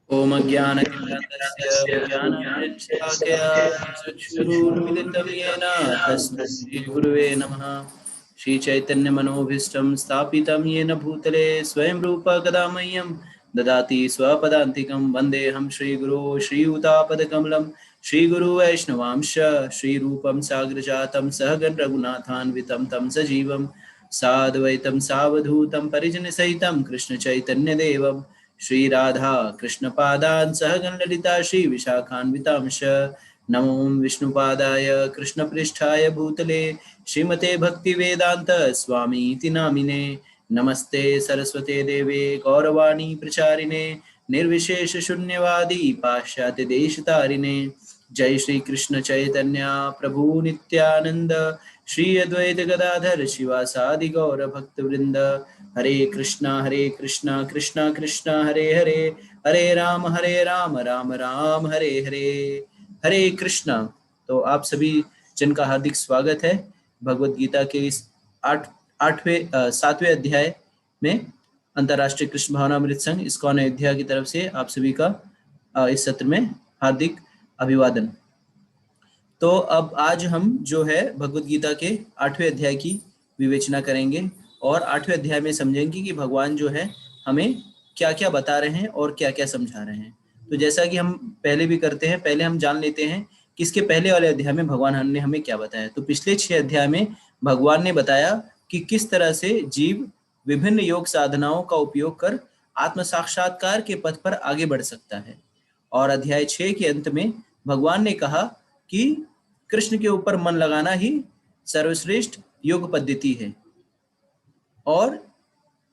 ओम ज्ञानतिमिरन्धस्य ज्ञानाञ्जनशलाकया चक्षुरुन्मिलितं येन तस्मै श्रीगुरुवे नमः। श्रीचैतन्यमनोभीष्टं स्थापितं येन भूतले स्वयं रूप कदा मह्यं ददाति स्वपदान्तिकं। वन्देऽहं श्रीगुरो श्रीयुतापदकमलं श्रीगुरुवैष्णवांश श्रीरूपं साग्रजातं सहगण रघुनाथान्वितं तं सजीवं साद्वैतं सावधूतं परिजनसहितं कृष्णचैतन्यदेवं श्री राधा कृष्ण पादान सहगण ललिता श्री विशाखान्वितांश। नमो विष्णुपादाय कृष्ण पृष्ठाय भूतले श्रीमते भक्ति वेदांत स्वामी इति नामिने। नमस्ते सरस्वते देवे गौरवाणी प्रचारिणे निर्विशेष शून्यवादी पाश्चात्य देश तारिणे। जय श्री कृष्ण चैतन्य प्रभु नित्यानंद श्री अद्वैत गदाधर शिवासादि गौर भक्त वृंद। हरे कृष्णा कृष्णा कृष्णा हरे हरे, हरे राम राम राम हरे हरे, हरे कृष्णा। तो आप सभी जन का हार्दिक स्वागत है भगवत गीता के इस 7वें अध्याय में अंतर्राष्ट्रीय कृष्ण भावनामृत संघ इस्कॉन अयोध्या की तरफ से आप सभी का इस सत्र में हार्दिक अभिवादन। तो अब आज हम जो है भगवत गीता के 8वें अध्याय की विवेचना करेंगे और 8वें अध्याय में समझेंगे कि भगवान जो है हमें क्या क्या बता रहे हैं और क्या क्या समझा रहे हैं। तो जैसा कि हम पहले भी करते हैं, पहले हम जान लेते हैं कि इसके पहले वाले अध्याय में भगवान ने हमें क्या बताया। तो पिछले 6 अध्याय में भगवान ने बताया कि किस तरह से जीव विभिन्न योग साधनाओं का उपयोग कर आत्म साक्षात्कार के पथ पर आगे बढ़ सकता है। और अध्याय 6 के अंत में भगवान ने कहा कि कृष्ण के ऊपर मन लगाना ही सर्वश्रेष्ठ योग पद्धति है और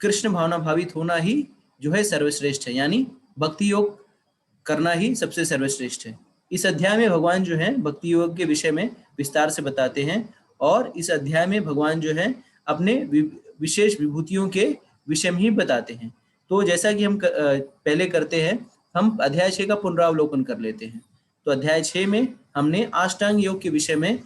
कृष्ण भावना भावित होना ही जो है सर्वश्रेष्ठ है, यानी भक्ति योग करना ही सबसे सर्वश्रेष्ठ है। इस अध्याय में भगवान जो है भक्ति योग के विषय में विस्तार से बताते हैं और इस अध्याय में भगवान जो है अपने विशेष विभूतियों के विषय में ही बताते हैं। तो जैसा कि हम पहले करते हैं, हम अध्याय 6 का पुनरावलोकन कर लेते हैं। तो अध्याय 6 में हमने अष्टांग योग के विषय में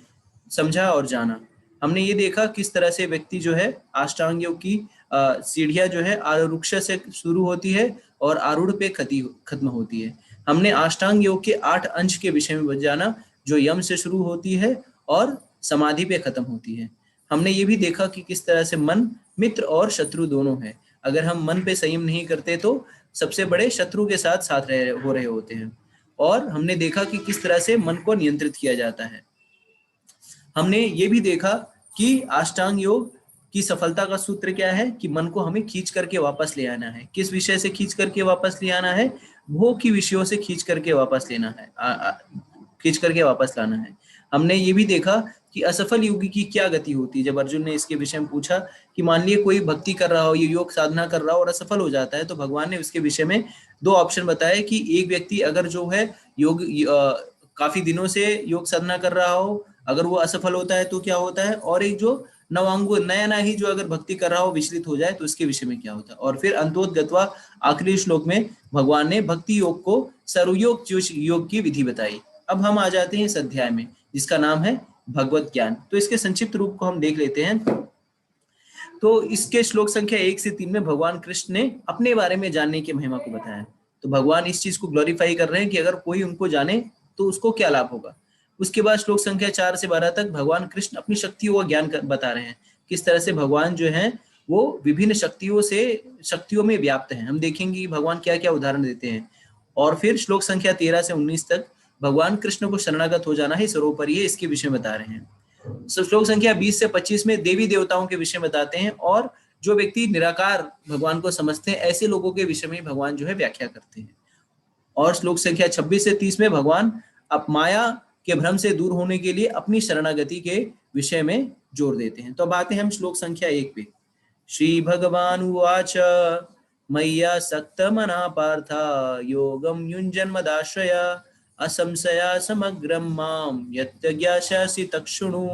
समझा और जाना। हमने ये देखा किस तरह से व्यक्ति जो है अष्टांग योग की सीढ़ियां जो है आरूढ़ से शुरू होती है और आरूढ़ पे खत्म होती है। हमने अष्टांग योग के 8 अंश के विषय में जाना, जो यम से शुरू होती है और समाधि पे खत्म होती है। हमने ये भी देखा कि किस तरह से मन मित्र और शत्रु दोनों है। अगर हम मन पे संयम नहीं करते तो सबसे बड़े शत्रु के साथ हो रहे होते हैं। और हमने देखा कि किस तरह से मन को नियंत्रित किया जाता है। हमने ये भी देखा कि अष्टांग योग की सफलता का सूत्र क्या है कि मन को हमें खींच करके वापस ले आना है। किस विषय से खींच करके वापस ले आना है? भोग की विषयों से खींच करके वापस लेना है, खींच करके वापस लाना है। हमने ये भी देखा कि असफल योगी की क्या गति होती है। जब अर्जुन ने इसके विषय में पूछा कि मान लिए कोई भक्ति कर रहा हो, ये योग साधना कर रहा हो और असफल हो जाता है, तो भगवान ने उसके विषय में 2 ऑप्शन बताए कि एक व्यक्ति अगर जो है योग काफी दिनों से योग साधना कर रहा हो, अगर वो असफल होता है तो क्या होता है, और एक जो नवांगो नया ही जो अगर भक्ति कर रहा हो विचलित हो जाए तो इसके विषय में क्या होता है। और फिर अंतोदगत्वा आखिरी श्लोक में भगवान ने भक्ति योग को सर्वयोग योग की विधि बताई। अब हम आ जाते हैं इस अध्याय में जिसका नाम है भगवत ज्ञान। तो इसके संक्षिप्त रूप को हम देख लेते हैं। तो इसके श्लोक संख्या 1 से 3 में भगवान कृष्ण ने अपने बारे में जानने की महिमा को बताया। तो भगवान इस चीज को ग्लोरीफाई कर रहे हैं कि अगर कोई उनको जाने तो उसको क्या लाभ होगा। उसके बाद श्लोक संख्या 4 से 12 तक भगवान कृष्ण अपनी शक्तियों का ज्ञान बता रहे हैं, किस तरह से भगवान जो है वो विभिन्न शक्तियों में व्याप्त हैं। हम देखेंगे कि भगवान क्या क्या उदाहरण देते हैं। और फिर श्लोक संख्या 13 से 19 तक भगवान कृष्ण को शरणागत हो जाना ही सर्वोपरि है, इसके विषय बता रहे हैं। श्लोक संख्या 20 से 25 में देवी देवताओं के विषय बताते हैं और जो व्यक्ति निराकार भगवान को समझते हैं ऐसे लोगों के विषय में भगवान जो है व्याख्या करते हैं। और श्लोक संख्या 26 से 30 में भगवान अब माया के भ्रम से दूर होने के लिए अपनी शरणागति के विषय में जोर देते हैं। तो अब आते हैं हम श्लोक संख्या 1 पे। श्री भगवान उवाच मय्या सक्तमना पार्थ योगम युञ्जन्मदाश्रय असंशया समग्रम माम यज्ञास्यसि तक्षुणु।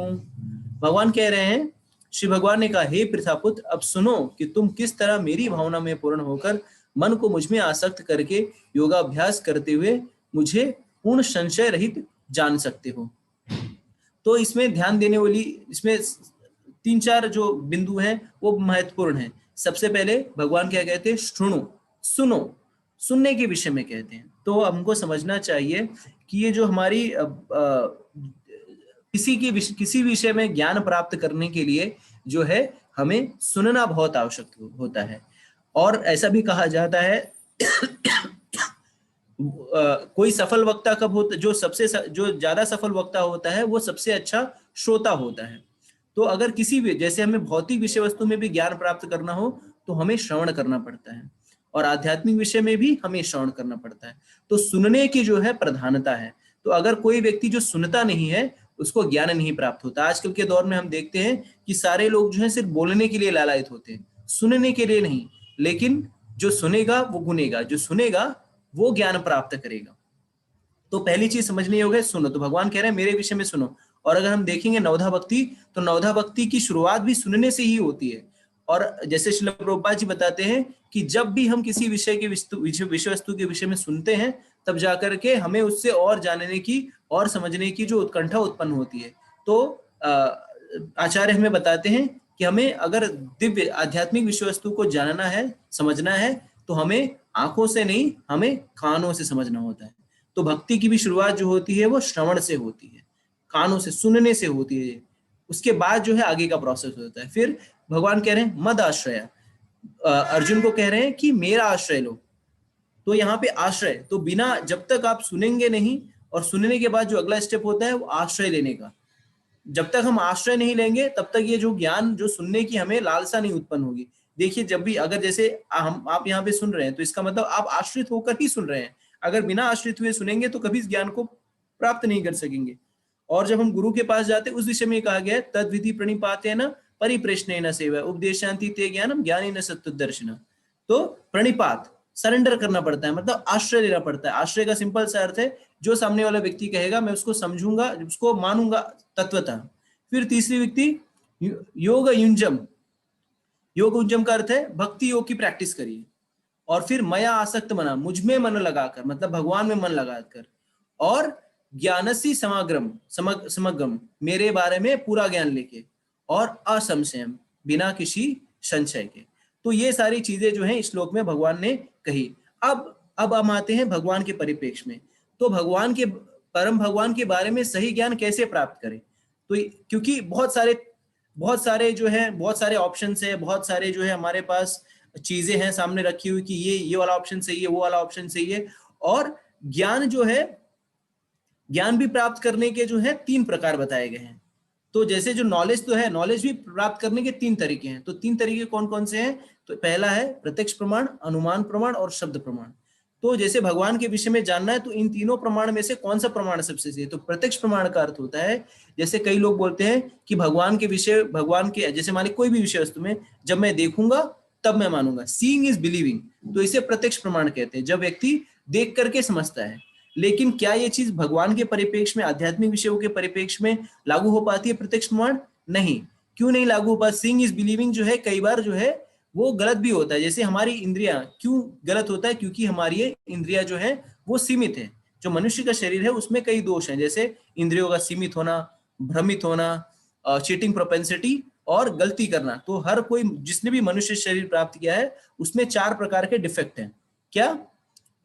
भगवान कह रहे हैं, श्री भगवान ने कहा, हे पृथापुत्र, अब सुनो कि तुम किस तरह मेरी भावना में पूर्ण होकर मन को मुझ में आसक्त करके योगाभ्यास करते हुए मुझे पूर्ण संशय रहित जान सकते हो। तो इसमें ध्यान देने वाली इसमें 3-4 जो बिंदु हैं वो महत्वपूर्ण हैं। सबसे पहले भगवान क्या कहते हैं? सुनो। सुनने के विषय में कहते हैं। तो हमको समझना चाहिए कि ये जो हमारी किसी विषय में ज्ञान प्राप्त करने के लिए जो है हमें सुनना बहुत आवश्यक होता है। और ऐसा भी कहा जाता है कोई सफल वक्ता कब होता, जो ज्यादा सफल वक्ता होता है वो सबसे अच्छा श्रोता होता है। तो अगर किसी भी, जैसे हमें भौतिक विषय वस्तु में भी ज्ञान प्राप्त करना हो तो हमें श्रवण करना पड़ता है, और आध्यात्मिक विषय में भी हमें श्रवण करना पड़ता है। तो सुनने की जो है प्रधानता है। तो अगर कोई व्यक्ति जो सुनता नहीं है उसको ज्ञान नहीं प्राप्त होता। आजकल के दौर में हम देखते हैं कि सारे लोग जो है सिर्फ बोलने के लिए लालायित होते हैं, सुनने के लिए नहीं। लेकिन जो सुनेगा वो गुनेगा, जो सुनेगा वो ज्ञान प्राप्त करेगा। तो पहली चीज समझनी होगी, सुनो। तो भगवान कह रहे हैं मेरे विषय में सुनो। और अगर हम देखेंगे नवधा भक्ति, तो नवधा भक्ति की शुरुआत भी सुनने से ही होती है। और जैसे श्रील प्रभुपाद जी बताते हैं कि जब भी हम किसी विषय के विषय वस्तु के विषय में सुनते हैं, तब जाकर के हमें उससे और जानने की और समझने की जो उत्कंठा उत्पन्न होती है। तो आचार्य हमें बताते हैं कि हमें अगर दिव्य आध्यात्मिक विषय वस्तु को जानना है, समझना है, तो हमें आंखों से नहीं, हमें कानों से समझना होता है। तो भक्ति की भी शुरुआत जो होती है वो श्रवण से होती है, कानों से सुनने से होती है। उसके बाद जो है आगे का प्रोसेस होता है। फिर भगवान कह रहे हैं मद आश्रय, अर्जुन को कह रहे हैं कि मेरा आश्रय लो। तो यहाँ पे आश्रय, तो बिना, जब तक आप सुनेंगे नहीं, और सुनने के बाद जो अगला स्टेप होता है वो आश्रय लेने का। जब तक हम आश्रय नहीं लेंगे तब तक ये जो ज्ञान, जो सुनने की हमें लालसा नहीं उत्पन्न होगी। देखिए, जब भी अगर जैसे आप यहाँ पे सुन रहे हैं तो इसका मतलब आप आश्रित होकर ही सुन रहे हैं। अगर बिना आश्रित हुए सुनेंगे तो कभी इस ज्ञान को प्राप्त नहीं कर सकेंगे। और जब हम गुरु के पास जाते उस विषय में कहा गया है तद विधि प्रणिपातेन परिप्रेषणेन सेवा उपदेशांति ते ज्ञानम ज्ञानेन सत्तदर्शिन। तो प्रणिपात, सरेंडर करना पड़ता है, मतलब आश्रय लेना पड़ता है। आश्रय का सिंपल सा अर्थ है जो सामने वाला व्यक्ति कहेगा मैं उसको समझूंगा, उसको मानूंगा तत्वतः। फिर तीसरी व्यक्ति योग युंजम, योग युंजम का अर्थ है भक्ति योग की प्रैक्टिस करिए। और फिर मया आसक्त मना, मुझ में मन लगाकर, मतलब भगवान में मन लगाकर। और ज्ञानसी समग्रम, समग्रम, मेरे बारे में पूरा ज्ञान लेके। और असंशयम, बिना किसी संशय के। तो ये सारी चीजें जो हैं इस श्लोक में भगवान ने कही। अब हम आते हैं भगवान के परिप्रेक्ष्य में। तो भगवान के, परम भगवान के बारे में सही ज्ञान कैसे प्राप्त करें? तो क्योंकि बहुत सारे जो है, बहुत सारे ऑप्शंस है, बहुत सारे जो है हमारे पास चीजें हैं सामने रखी हुई कि ये वाला ऑप्शन सही है, वो वाला ऑप्शन सही है। और ज्ञान जो है, ज्ञान भी प्राप्त करने के जो है 3 प्रकार बताए गए हैं। तो जैसे जो नॉलेज तो है, नॉलेज भी प्राप्त करने के 3 तरीके हैं। तो 3 तरीके कौन कौन से हैं? तो पहला है प्रत्यक्ष प्रमाण, अनुमान प्रमाण और शब्द प्रमाण। तो जैसे भगवान के विषय में जानना है तो इन तीनों प्रमाण में से कौन सा प्रमाण सबसे सही है? तो प्रत्यक्ष प्रमाण का अर्थ होता है, जैसे कई लोग बोलते हैं कि भगवान के विषय, भगवान के जैसे मान कोई भी विषय वस्तु में जब मैं देखूंगा तब मैं मानूंगा, सीइंग इज बिलीविंग। तो इसे प्रत्यक्ष प्रमाण कहते हैं, जब व्यक्ति देख करके समझता है। लेकिन क्या ये चीज भगवान के परिप्रेक्ष्य में, आध्यात्मिक विषयों के परिप्रेक्ष्य में लागू हो पाती है प्रत्यक्ष प्रमाण? नहीं। क्यों नहीं लागू हो पाती? सीइंग इज बिलीविंग जो है कई बार जो है वो गलत भी होता है। जैसे हमारी इंद्रियां क्यों गलत होता है? क्योंकि हमारी ये इंद्रियां जो है वो सीमित है। जो मनुष्य का शरीर है उसमें कई दोष हैं, जैसे इंद्रियों का सीमित होना, भ्रमित होना, चीटिंग प्रोपेंसिटी और गलती करना। तो हर कोई, जिसने भी मनुष्य शरीर प्राप्त किया है उसमें 4 प्रकार के डिफेक्ट हैं। क्या?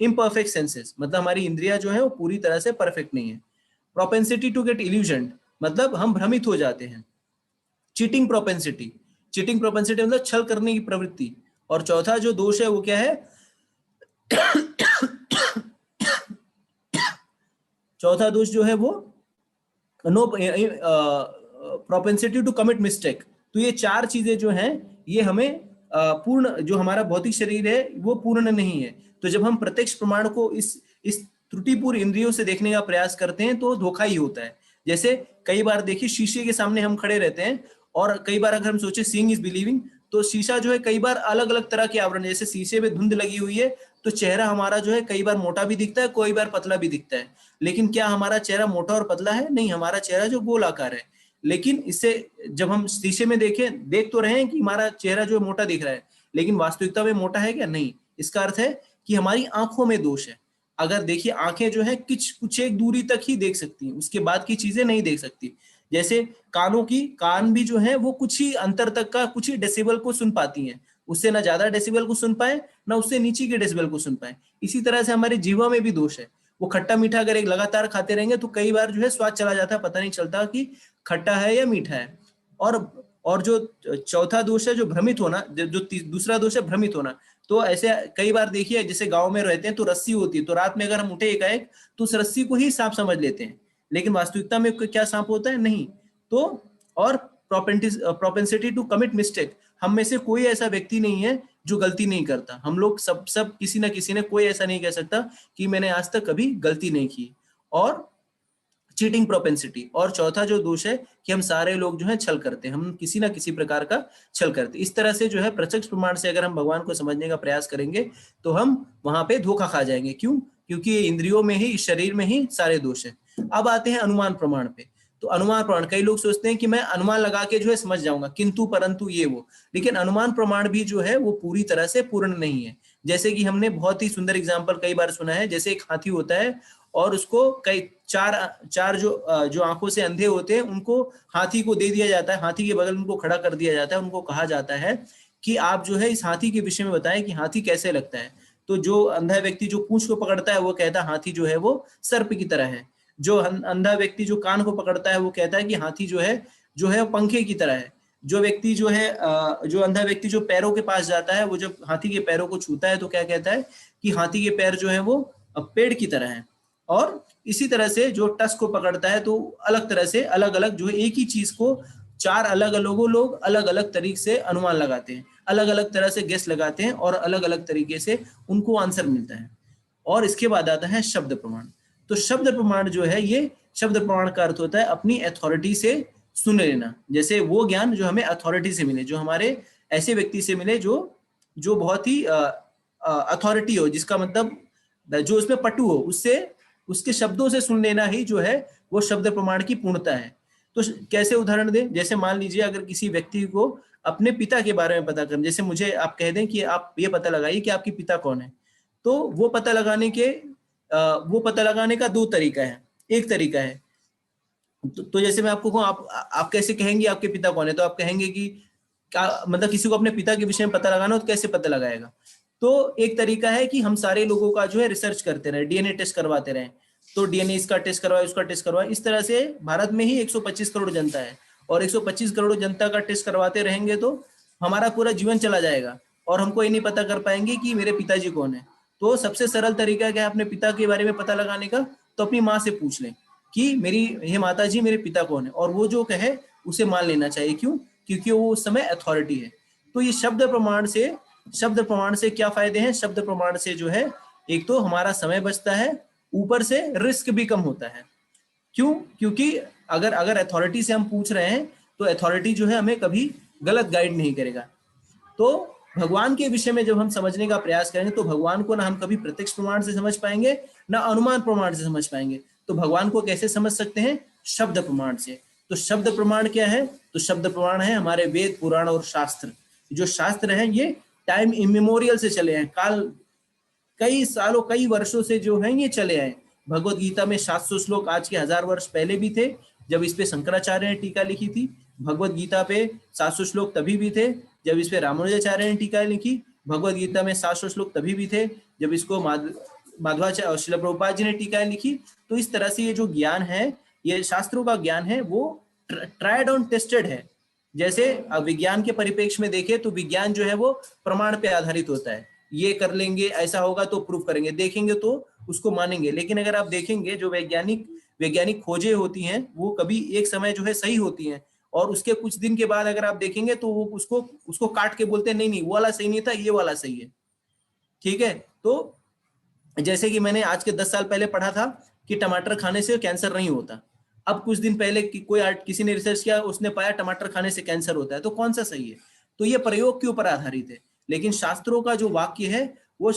इम्परफेक्ट सेंसेस, मतलब हमारी इंद्रियां जो है वो पूरी तरह से परफेक्ट नहीं है। प्रोपेंसिटी टू गेट इल्यूजन, मतलब हम भ्रमित हो जाते हैं। चीटिंग प्रोपेंसिटी, चीटिंग प्रोपेंसिटी मतलब छल करने की प्रवृत्ति। और चौथा जो दोष है वो क्या है? चौथा दोष जो है वो no propensity to commit mistake. तो ये 4 चीजें जो हैं ये हमें पूर्ण, जो हमारा भौतिक शरीर है वो पूर्ण नहीं है। तो जब हम प्रत्यक्ष प्रमाण को इस त्रुटिपूर्ण इंद्रियों से देखने का प्रयास करते हैं तो धोखा ही होता है। जैसे कई बार देखिए शीशे के सामने हम खड़े रहते हैं, और कई बार अगर हम सोचे सीइंग इज बिलीविंग, तो शीशा जो है कई बार अलग अलग तरह के आवरण, जैसे शीशे में धुंध लगी हुई है तो चेहरा हमारा जो है कई बार मोटा भी दिखता है, कई बार पतला भी दिखता है। लेकिन क्या हमारा चेहरा मोटा और पतला है? नहीं, हमारा चेहरा जो गोलाकार है। लेकिन इससे जब हम शीशे में देख तो रहे हैं कि हमारा चेहरा जो है मोटा दिख रहा है, लेकिन वास्तविकता में मोटा है क्या? नहीं। इसका अर्थ है कि हमारी आंखों में दोष है। अगर देखिए, आंखें जो है कुछ एक दूरी तक ही देख सकती हैं, उसके बाद की चीजें नहीं देख सकती। जैसे कान भी जो है वो कुछ ही अंतर तक का, कुछ ही डेसिबल को सुन पाती हैं, उससे ना ज्यादा डेसिबल को सुन पाए ना उससे नीचे के डेसिबल को सुन पाए। इसी तरह से हमारे जीवा में भी दोष है। वो खट्टा मीठा अगर एक लगातार खाते रहेंगे तो कई बार जो है स्वाद चला जाता है, पता नहीं चलता कि खट्टा है या मीठा है। और जो चौथा दोष है जो भ्रमित होना, जो दूसरा दोष है भ्रमित होना। तो ऐसे कई बार देखिए, जैसे गांव में रहते हैं तो रस्सी होती है, तो रात में अगर हम उठे एकाएक तो उस रस्सी को ही सांप समझ लेते हैं, लेकिन वास्तविकता में क्या सांप होता है, नहीं। तो और प्रोपेंसिटी टू कमिट मिस्टेक, हम में से कोई ऐसा व्यक्ति नहीं है जो गलती नहीं करता। हम लोग सब किसी ना किसी ने, कोई ऐसा नहीं कह सकता कि मैंने आज तक कभी गलती नहीं की। और चीटिंग प्रोपेंसिटी, और चौथा जो दोष है कि हम सारे लोग जो है छल करते हैं, हम किसी ना किसी प्रकार का छल करते हैं। इस तरह से जो है प्रत्यक्ष प्रमाण से अगर हम भगवान को समझने का प्रयास करेंगे तो हम वहां पे धोखा खा जाएंगे। क्यों? क्योंकि इंद्रियों में ही, इस शरीर में ही सारे दोष है। अब आते हैं अनुमान प्रमाण पे। तो अनुमान प्रमाण, कई लोग सोचते हैं कि मैं अनुमान लगा के जो है समझ जाऊंगा, किंतु परंतु ये वो, लेकिन अनुमान प्रमाण भी जो है वो पूरी तरह से पूर्ण नहीं है। जैसे कि हमने बहुत ही सुंदर एग्जांपल कई बार सुना है, जैसे एक हाथी होता है और उसको कई चार जो आंखों से अंधे होते हैं उनको हाथी को दे दिया जाता है, हाथी के बगल में उनको खड़ा कर दिया जाता है, उनको कहा जाता है कि आप जो है इस हाथी के विषय में बताएं कि हाथी कैसे लगता है। तो जो अंधा व्यक्ति जो पूंछ को पकड़ता है वो कहता है हाथी जो है वो सर्प की तरह है। जो अंधा व्यक्ति जो कान को पकड़ता है वो कहता है कि हाथी जो है पंखे की तरह है। जो व्यक्ति जो है जो अंधा व्यक्ति जो पैरों के पास जाता है, वो जब हाथी के पैरों को छूता है तो क्या कहता है कि हाथी के पैर जो है वो पेड़ की तरह है। और इसी तरह से जो टस को पकड़ता है तो अलग तरह से अलग अलग जो है एक ही चीज को चार अलग अलग लोग अलग अलग तरीके से अनुमान लगाते हैं, अलग अलग तरह से गेस लगाते हैं और अलग अलग तरीके से उनको आंसर मिलता है। और इसके बाद आता है शब्द प्रमाण। तो शब्द प्रमाण जो है, ये शब्द प्रमाण का अर्थ होता है अपनी अथॉरिटी से सुन लेना। जैसे वो ज्ञान जो हमें अथॉरिटी से मिले, जो हमारे ऐसे व्यक्ति से मिले जो बहुत ही अथॉरिटी हो, जिसका मतलब जो उसमें पटु हो, उससे उसके शब्दों से सुन लेना ही जो है वो शब्द प्रमाण की पूर्णता है। तो कैसे उदाहरण दें? जैसे मान लीजिए अगर किसी व्यक्ति को अपने पिता के बारे में पता करना, जैसे मुझे आप कह दें कि आप ये पता लगाइए कि आपके पिता कौन है, तो वो पता लगाने का दो तरीका है। एक तरीका है तो जैसे मैं आपको कहूँ, आप कैसे कहेंगे आपके पिता कौन है? तो आप कहेंगे कि क्या मतलब किसी को अपने पिता के विषय में पता लगाना हो तो कैसे पता लगाएगा? तो एक तरीका है कि हम सारे लोगों का जो है रिसर्च करते रहे, डीएनए टेस्ट करवाते रहे। तो डीएनए इसका टेस्ट करवाए, उसका टेस्ट करवाए। इस तरह से भारत में ही 125 करोड़ जनता है और 125 करोड़ जनता का टेस्ट करवाते रहेंगे तो हमारा पूरा जीवन चला जाएगा और हमको ये नहीं पता कर पाएंगे कि मेरे पिताजी कौन है। तो सबसे सरल तरीका क्या है अपने पिता के बारे में पता लगाने का? तो अपनी माँ से पूछ लें कि हे माता जी, मेरे पिता कौन है, और वो जो कहे उसे मान लेना चाहिए। क्यों? क्योंकि वो उस समय अथॉरिटी है। तो ये शब्द प्रमाण से क्या फायदे हैं? शब्द प्रमाण से जो है एक तो हमारा समय बचता है, ऊपर से रिस्क भी कम होता है। क्यों? क्योंकि अगर अथॉरिटी से हम पूछ रहे हैं तो अथॉरिटी जो है हमें कभी गलत गाइड नहीं करेगा। तो भगवान के विषय में जब हम समझने का प्रयास करेंगे तो भगवान को ना हम कभी प्रत्यक्ष प्रमाण से समझ पाएंगे ना अनुमान प्रमाण से समझ पाएंगे। तो भगवान को कैसे समझ सकते हैं? शब्द प्रमाण से। तो शब्द प्रमाण क्या है? तो शब्द प्रमाण है हमारे वेद, पुराण और शास्त्र। जो शास्त्र हैं ये टाइम इमेमोरियल से चले हैं, काल कई सालों कई वर्षों से जो है ये चले आए। भगवत गीता में 700 श्लोक आज के 1000 वर्ष पहले भी थे जब इस पे शंकराचार्य ने टीका लिखी थी। भगवत गीता पे 700 श्लोक तभी भी थे जब इस पे रामानुजाचार्य ने टीका लिखी। भगवत गीता में 700 श्लोक तभी भी थे जब इसको माधवाचार्य और श्रील प्रभुपाद जी ने टीका लिखी। तो इस तरह से ये जो ज्ञान है, ये शास्त्रों का ज्ञान है, वो ट्राइड ऑन टेस्टेड है। जैसे विज्ञान के परिप्रेक्ष्य में देखें तो विज्ञान जो है वो प्रमाण पे आधारित होता है। ये कर लेंगे, ऐसा होगा तो प्रूफ करेंगे, देखेंगे तो उसको मानेंगे। लेकिन अगर आप देखेंगे जो वैज्ञानिक खोजें होती हैं वो कभी एक समय जो है सही होती हैं और उसके कुछ दिन के बाद अगर आप देखेंगे तो वो उसको काट के बोलते हैं नहीं वो वाला सही नहीं था, ये वाला सही है। ठीक है? तो जैसे कि मैंने आज के 10 साल पहले पढ़ा था कि टमाटर खाने से कैंसर नहीं होता। अब कुछ दिन पहले किसी ने रिसर्च किया, उसने पाया टमाटर खाने से कैंसर होता है। तो कौन सा सही है? तो ये प्रयोग के ऊपर आधारित है। लेकिन शास्त्रों का जो वाक्य है वो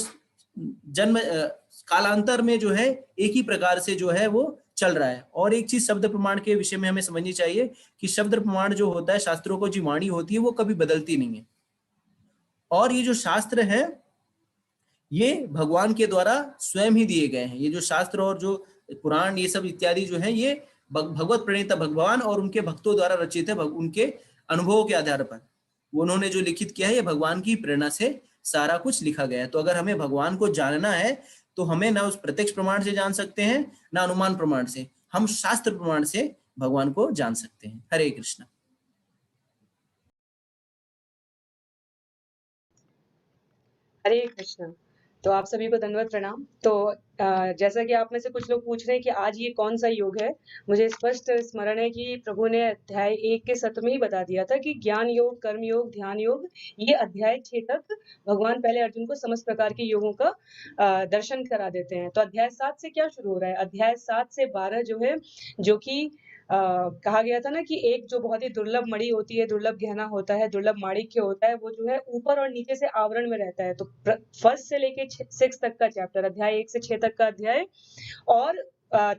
जन्म कालांतर में जो है एक ही प्रकार से जो है वो चल रहा है। और एक चीज शब्द प्रमाण के विषय में हमें समझनी चाहिए कि शब्द प्रमाण जो होता है, शास्त्रों को जो वाणी होती है वो कभी बदलती नहीं है। और ये जो शास्त्र है ये भगवान के द्वारा स्वयं ही दिए गए हैं। ये जो शास्त्र और जो पुराण ये सब इत्यादि जो है ये भगवत प्रणीता भगवान और उनके भक्तों द्वारा रचित है, उनके अनुभवों के आधार पर। उन्होंने जो लिखित किया है ये भगवान की प्रेरणा से सारा कुछ लिखा गया है। तो अगर हमें भगवान को जानना है तो हमें ना उस प्रत्यक्ष प्रमाण से जान सकते हैं ना अनुमान प्रमाण से, हम शास्त्र प्रमाण से भगवान को जान सकते हैं। हरे कृष्ण। हरे कृष्ण। तो आप सभी को दंडवत प्रणाम। तो जैसा कि आप में से कुछ लोग पूछ रहे हैं कि आज ये कौन सा योग है, मुझे स्पष्ट स्मरण है कि प्रभु ने अध्याय 1 के सत्र में ही बता दिया था कि ज्ञान योग, कर्म योग, ध्यान योग, ये अध्याय 6 तक भगवान पहले अर्जुन को समस्त प्रकार के योगों का दर्शन करा देते हैं। तो अध्याय 7 से क्या शुरू हो रहा है? अध्याय 7 से 12 जो है, जो कि कहा गया था ना कि एक जो बहुत ही दुर्लभ मणि होती है, दुर्लभ गहना होता है, दुर्लभ माणिक्य होता है, वो जो है ऊपर और नीचे से आवरण में रहता है। तो फर्स्ट से लेके 6 तक का चैप्टर, अध्याय 1 से 6 तक का अध्याय, और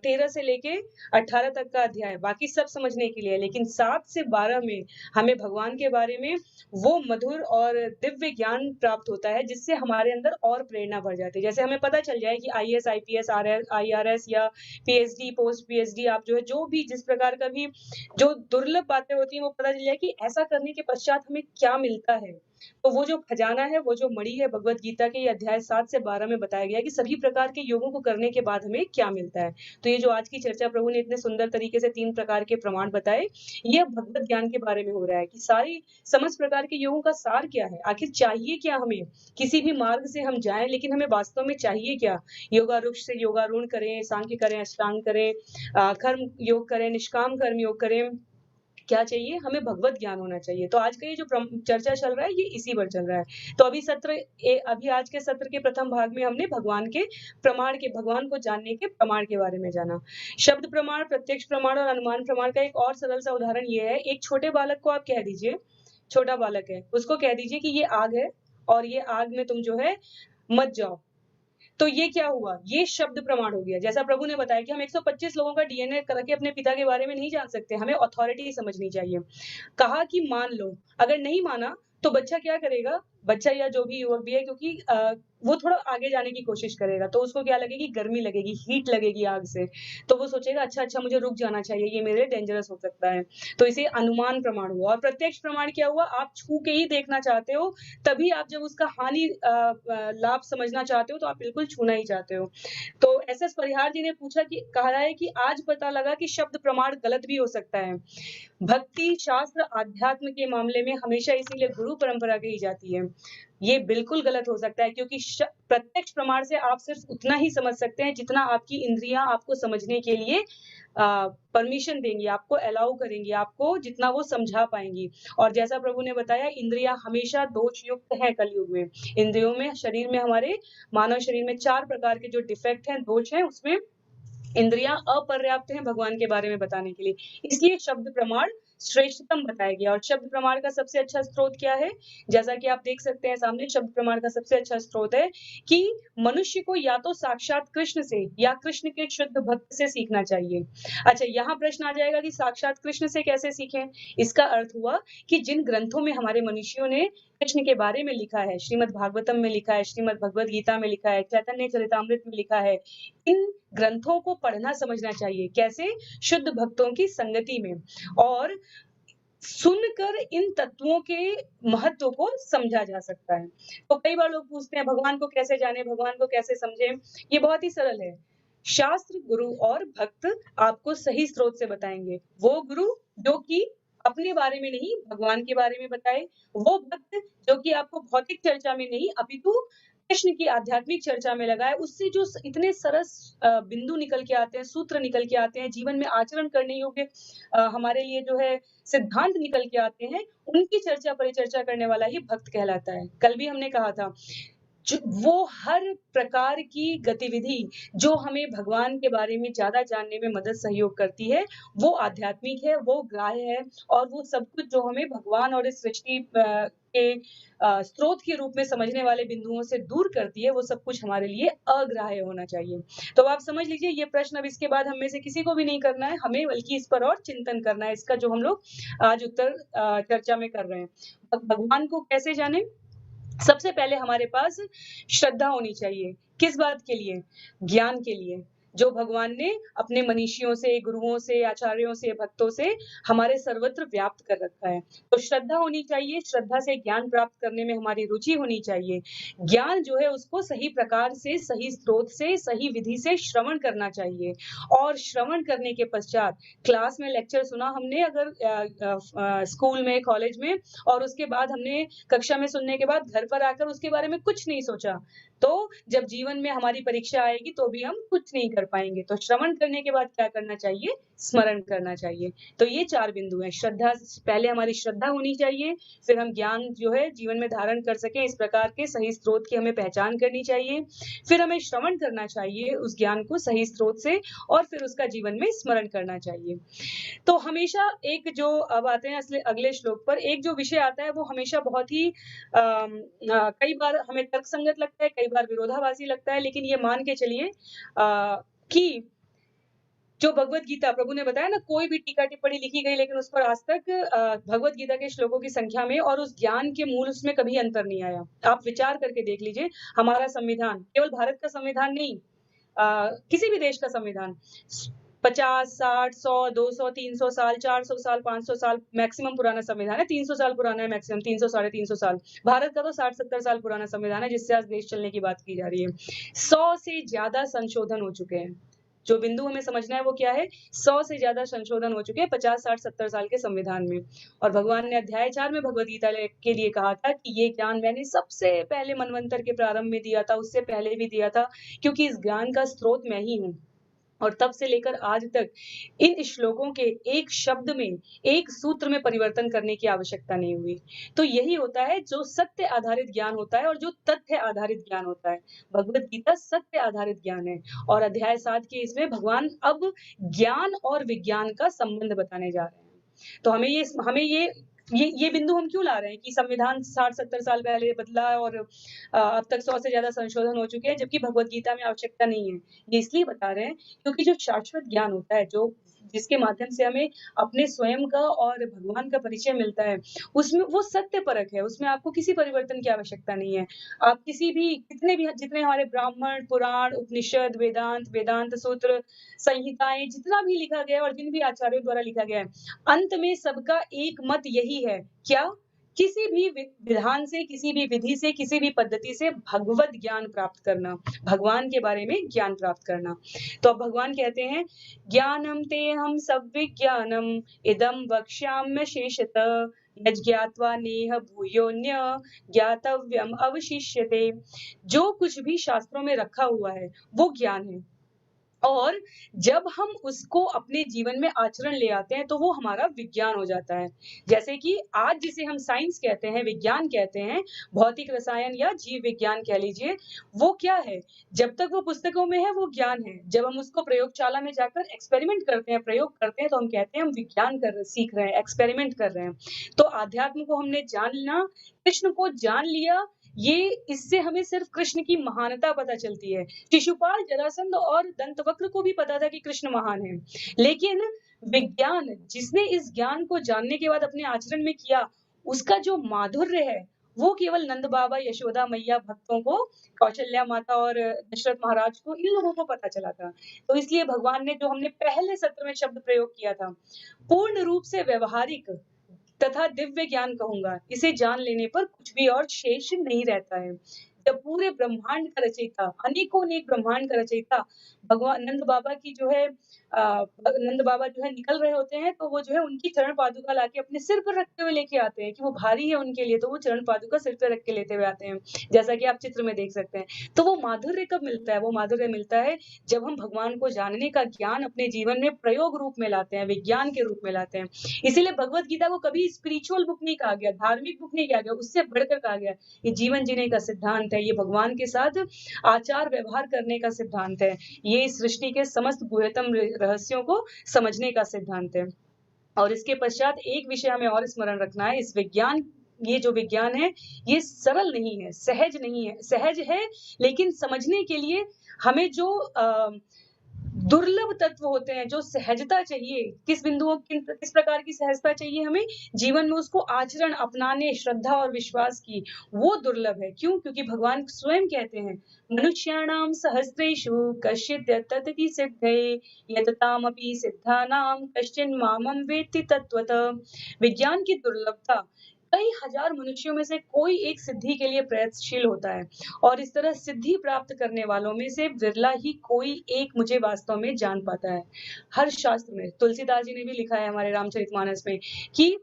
13 से लेके 18 तक का अध्याय, बाकी सब समझने के लिए। लेकिन 7 से 12 में हमें भगवान के बारे में वो मधुर और दिव्य ज्ञान प्राप्त होता है, जिससे हमारे अंदर और प्रेरणा बढ़ जाती है। जैसे हमें पता चल जाए कि आईएएस, आईपीएस, आईआरएस या पीएचडी, पोस्ट पीएचडी, आप जो है जो भी जिस प्रकार का भी जो दुर्लभ बातें होती हैं, वो पता चल जाए कि ऐसा करने के पश्चात हमें क्या मिलता है। तो वो जो खजाना है, वो जो मणि है, भगवत गीता के ये अध्याय 7 से 12 में बताया गया है कि सभी प्रकार के योगों को करने के बाद हमें क्या मिलता है। तो ये जो आज की चर्चा प्रभु ने इतने सुंदर तरीके से 3 प्रकार के प्रमाण बताए, ये भगवत ज्ञान के बारे में हो रहा है कि सारी समस्त प्रकार के योगों का सार क्या है, आखिर चाहिए क्या हमें। किसी भी मार्ग से हम जाएं, लेकिन हमें वास्तव में चाहिए क्या। योगारूढ़ से योगारूढ़ करें, सांख्य करें, अष्टांग करें, कर्म योग करें, निष्काम कर्म योग करें, क्या चाहिए हमें? भगवत ज्ञान होना चाहिए। तो आज का ये जो चर्चा चल रहा है, ये इसी पर चल रहा है। तो अभी आज के सत्र के प्रथम भाग में हमने भगवान के प्रमाण के, भगवान को जानने के प्रमाण के बारे में जाना। शब्द प्रमाण, प्रत्यक्ष प्रमाण और अनुमान प्रमाण का एक और सरल सा उदाहरण ये है। एक छोटे बालक को आप कह दीजिए, छोटा बालक है, उसको कह दीजिए कि ये आग है और ये आग में तुम जो है मत जाओ। तो ये क्या हुआ? ये शब्द प्रमाण हो गया। जैसा प्रभु ने बताया कि हम 125 लोगों का डीएनए करके अपने पिता के बारे में नहीं जान सकते, हमें अथॉरिटी समझनी चाहिए। कहा कि मान लो, अगर नहीं माना तो बच्चा क्या करेगा? बच्चा या जो भी युवक भी है, क्योंकि वो थोड़ा आगे जाने की कोशिश करेगा, तो उसको क्या लगेगी? गर्मी लगेगी, हीट लगेगी आग से। तो वो सोचेगा अच्छा मुझे रुक जाना चाहिए, ये मेरे लिए डेंजरस हो सकता है। तो इसे अनुमान प्रमाण हुआ। और प्रत्यक्ष प्रमाण क्या हुआ? आप छू के ही देखना चाहते हो, तभी आप जब उसका हानि लाभ समझना चाहते हो तो आप बिल्कुल छूना ही चाहते हो। तो एसएस परिहार जी ने पूछा कि कहा है कि आज पता लगा कि शब्द प्रमाण गलत भी हो सकता है। भक्ति, शास्त्र, आध्यात्म के मामले में हमेशा इसीलिए गुरु परंपरा कही जाती है। ये बिल्कुल गलत हो सकता है, क्योंकि प्रत्यक्ष प्रमाण से आप सिर्फ उतना ही समझ सकते हैं जितना आपकी इंद्रियां आपको समझने के लिए परमिशन देंगी, आपको अलाउ करेंगी, आपको जितना वो समझा पाएंगी। और जैसा प्रभु ने बताया, इंद्रियां हमेशा दोष युक्त है कलयुग में। इंद्रियों में, शरीर में, हमारे मानव शरीर में 4 प्रकार के जो डिफेक्ट हैं, दोष हैं, उसमें इंद्रियां अपर्याप्त हैं भगवान के बारे में बताने के लिए। इसलिए शब्द प्रमाण श्रेष्ठतम बताया गया। और शब्द प्रमाण का सबसे अच्छा स्रोत क्या है? जैसा कि आप देख सकते हैं सामने, शब्द प्रमाण का सबसे अच्छा स्रोत है कि मनुष्य को या तो साक्षात कृष्ण से या कृष्ण के शुद्ध भक्त से सीखना चाहिए। अच्छा, यहाँ प्रश्न आ जाएगा कि साक्षात कृष्ण से कैसे सीखें? इसका अर्थ हुआ कि जिन ग्रंथों में हमारे मनुष्यों ने कृष्ण के बारे में लिखा है, श्रीमद् भागवतम में लिखा है, श्रीमद् भगवद गीता में लिखा है, चैतन्य चरितामृत में लिखा है, इन ग्रंथों को पढ़ना समझना चाहिए। कैसे? शुद्ध भक्तों की संगति में, और सुनकर इन तत्वों के महत्व को समझा जा सकता है। तो कई बार लोग पूछते हैं भगवान को कैसे जाने, भगवान को कैसे समझे? ये बहुत ही सरल है। शास्त्र, गुरु और भक्त आपको सही स्रोत से बताएंगे। वो गुरु जो कि अपने बारे में नहीं, भगवान के बारे में बताए, वो भक्त जो कि आपको भौतिक चर्चा में नहीं अपितु कृष्ण की आध्यात्मिक चर्चा में लगाए, उससे जो इतने सरस बिंदु निकल के आते हैं, सूत्र निकल के आते हैं, जीवन में आचरण करने योग्य हमारे लिए जो है सिद्धांत निकल के आते हैं, उनकी चर्चा परिचर्चा करने वाला ही भक्त कहलाता है। कल भी हमने कहा था, वो हर प्रकार की गतिविधि जो हमें भगवान के बारे में ज्यादा जानने में मदद सहयोग करती है, वो आध्यात्मिक है, वो ग्राह्य है, और वो सब कुछ जो हमें भगवान और इस सृष्टि के स्रोत के रूप में समझने वाले बिंदुओं से दूर करती है, वो सब कुछ हमारे लिए अग्राह्य होना चाहिए। तो आप समझ लीजिए, ये प्रश्न अब इसके बाद हम में से किसी को भी नहीं करना है, हमें बल्कि इस पर और चिंतन करना है, इसका जो हम लोग आज उत्तर चर्चा में कर रहे हैं। भगवान को कैसे जाने? सबसे पहले हमारे पास श्रद्धा होनी चाहिए। किस बात के लिए? ज्ञान के लिए। जो भगवान ने अपने मनीषियों से, गुरुओं से, आचार्यों से, भक्तों से हमारे सर्वत्र व्याप्त कर रखा है। तो श्रद्धा होनी चाहिए, श्रद्धा से ज्ञान प्राप्त करने में हमारी रुचि होनी चाहिए। ज्ञान जो है उसको सही प्रकार से, सही स्रोत से, सही विधि से श्रवण करना चाहिए और श्रवण करने के पश्चात क्लास में लेक्चर सुना हमने अगर स्कूल में, कॉलेज में, और उसके बाद हमने कक्षा में सुनने के बाद घर पर आकर उसके बारे में कुछ नहीं सोचा, तो जब जीवन में हमारी परीक्षा आएगी तो भी हम कुछ नहीं कर पाएँगे। तो श्रवण करने के बाद क्या करना चाहिए? स्मरण करना चाहिए। तो ये 4 बिंदु हैं। श्रद्धा, पहले हमारी श्रद्धा होनी चाहिए, फिर हम ज्ञान जो है जीवन में धारण कर सकें, इस प्रकार के सही स्रोत की हमें पहचान करनी चाहिए। फिर हमें श्रवण करना चाहिए उस ज्ञान को सही स्रोत से और फिर उसका जीवन में स्मरण करना चाहिए। तो हमेशा एक जो अब आते हैं अगले श्लोक पर, एक जो विषय आता है वो हमेशा बहुत ही कई बार हमें तर्कसंगत लगता है, कई बार विरोधाभासी लगता है, लेकिन ये मान के चलिए कि जो भगवत गीता प्रभु ने बताया ना, कोई भी टीका टिप्पणी लिखी गई लेकिन उस पर आज तक भगवत गीता के श्लोकों की संख्या में और उस ज्ञान के मूल उसमें कभी अंतर नहीं आया। आप विचार करके देख लीजिए, हमारा संविधान, केवल भारत का संविधान नहीं, किसी भी देश का संविधान 50, 60, 100, 200, 300 साल, 400 साल, 500 साल मैक्सिमम पुराना संविधान है, 300 साल पुराना है मैक्सिमम, 300 साढ़े 300 साल। भारत का तो 60-70 साल पुराना संविधान है जिससे आज देश चलने की बात की जा रही है। 100 से ज्यादा संशोधन हो चुके हैं। जो बिंदु हमें समझना है वो क्या है? 100 से ज्यादा संशोधन हो चुके हैं 50, 60, 70 साल के संविधान में। और भगवान ने अध्याय 4 में भगवत गीता के लिए कहा था कि ये ज्ञान मैंने सबसे पहले मनवंतर के प्रारंभ में दिया था, उससे पहले भी दिया था, क्योंकि इस ज्ञान का स्रोत मैं ही हूँ। और तब से लेकर आज तक इन श्लोकों के एक शब्द में, एक सूत्र में परिवर्तन करने की आवश्यकता नहीं हुई। तो यही होता है जो सत्य आधारित ज्ञान होता है और जो तथ्य आधारित ज्ञान होता है। भगवत गीता सत्य आधारित ज्ञान है और अध्याय 7 के इसमें भगवान अब ज्ञान और विज्ञान का संबंध बताने जा रहे हैं। तो हमें ये बिंदु हम क्यों ला रहे हैं कि संविधान 60-70 साल पहले बदला और अब तक 100 से ज्यादा संशोधन हो चुके हैं, जबकि भगवत गीता में आवश्यकता नहीं है। ये इसलिए बता रहे हैं क्योंकि जो शाश्वत ज्ञान होता है, जो जिसके माध्यम से हमें अपने स्वयं का और भगवान का परिचय मिलता है, उसमें वो सत्य परक है, उसमें आपको किसी परिवर्तन की आवश्यकता नहीं है। आप किसी भी जितने हमारे ब्राह्मण, पुराण, उपनिषद, वेदांत सूत्र, संहिताएं, जितना भी लिखा गया है और जिन भी आचार्यों द्वारा लिखा गया है, अंत में सबका एक मत यही है, क्या? किसी भी विधान से, किसी भी विधि से, किसी भी पद्धति से भगवत ज्ञान प्राप्त करना, भगवान के बारे में ज्ञान प्राप्त करना। तो अब भगवान कहते हैं, ज्ञानम ते हम सब विज्ञानम इदम वक्ष्याम्य शेषतः यज्ञात्वा नेह भूयोन्य ज्ञातव्यम अवशिष्यते। जो कुछ भी शास्त्रों में रखा हुआ है वो ज्ञान है, और जब हम उसको अपने जीवन में आचरण ले आते हैं तो वो हमारा विज्ञान हो जाता है। जैसे कि आज जिसे हम साइंस कहते हैं, विज्ञान कहते हैं, भौतिक रसायन या जीव विज्ञान कह लीजिए, वो क्या है? जब तक वो पुस्तकों में है वो ज्ञान है। जब हम उसको प्रयोगशाला में जाकर एक्सपेरिमेंट करते हैं, प्रयोग करते हैं, तो हम कहते हैं हम विज्ञान सीख रहे हैं, एक्सपेरिमेंट कर रहे हैं। तो आध्यात्म को हमने जानना, कृष्ण को जान लिया, ये इससे हमें सिर्फ कृष्ण की महानता पता चलती है। शिशुपाल, जरासंध और दंतवक्र को भी पता था कि कृष्ण महान है, लेकिन विज्ञान, जिसने इस ज्ञान को जानने के बाद अपने आचरण में किया, उसका जो माधुर्य है वो केवल नंद बाबा, यशोदा मैया, भक्तों को, कौशल्या माता और दशरथ महाराज को, इन लोगों को पता चला था। तो इसलिए भगवान ने, जो हमने पहले सत्र में शब्द प्रयोग किया था, पूर्ण रूप से व्यवहारिक तथा दिव्य ज्ञान कहूंगा, इसे जान लेने पर कुछ भी और शेष नहीं रहता है। जब पूरे ब्रह्मांड का रचयिता, अनेकों अनेक ब्रह्मांड का रचयिता भगवान नंद बाबा की जो है नंद बाबा जो है निकल रहे होते हैं, तो वो जो है उनकी चरण पादुका लाके अपने सिर पर रखते हुए लेके आते हैं कि वो भारी है उनके लिए, तो वो चरण पादुका सिर पर रख के लेते हुए आते हैं, जैसा कि आप चित्र में देख सकते हैं। तो वो माधुर्य कब मिलता है? वो माधुर्य मिलता है जब हम भगवान को जानने का ज्ञान अपने जीवन में प्रयोग रूप में लाते हैं, विज्ञान के रूप में लाते हैं। इसीलिए भगवत गीता को कभी स्पिरिचुअल बुक नहीं कहा गया, धार्मिक बुक नहीं कहा गया, उससे बढ़कर कहा गया ये जीवन जीने का सिद्धांत है, ये भगवान के साथ आचार व्यवहार करने का सिद्धांत है, ये इस सृष्टि के समस्त गुह्यतम रहस्यों को समझने का सिद्धांत है। और इसके पश्चात एक विषय हमें और स्मरण रखना है, इस विज्ञान, ये जो विज्ञान है ये सरल नहीं है, सहज नहीं है, सहज है, लेकिन समझने के लिए हमें जो दुर्लभ तत्व होते हैं, जो सहजता चाहिए, किस प्रकार की सहजता चाहिए हमें? जीवन में उसको आचरण अपनाने, श्रद्धा और विश्वास की, वो दुर्लभ है। क्यों? क्योंकि भगवान स्वयं कहते हैं, "मनुष्याणां सहस्रेषु कश्चित् ततति सिद्धये, यततामपि सिद्धानां कश्चिन् मामं वेत्ति तत्त्वतः।" विज्ञान की दुर्लभता, कई हजार मनुष्यों में से कोई एक सिद्धि के लिए प्रयत्नशील होता है। और इस तरह सिद्धि प्राप्त करने वालों में से विरला ही कोई एक मुझे वास्तव में जान पाता है। हर शास्त्र में तुलसीदास जी ने भी लिखा है हमारे रामचरितमानस में कि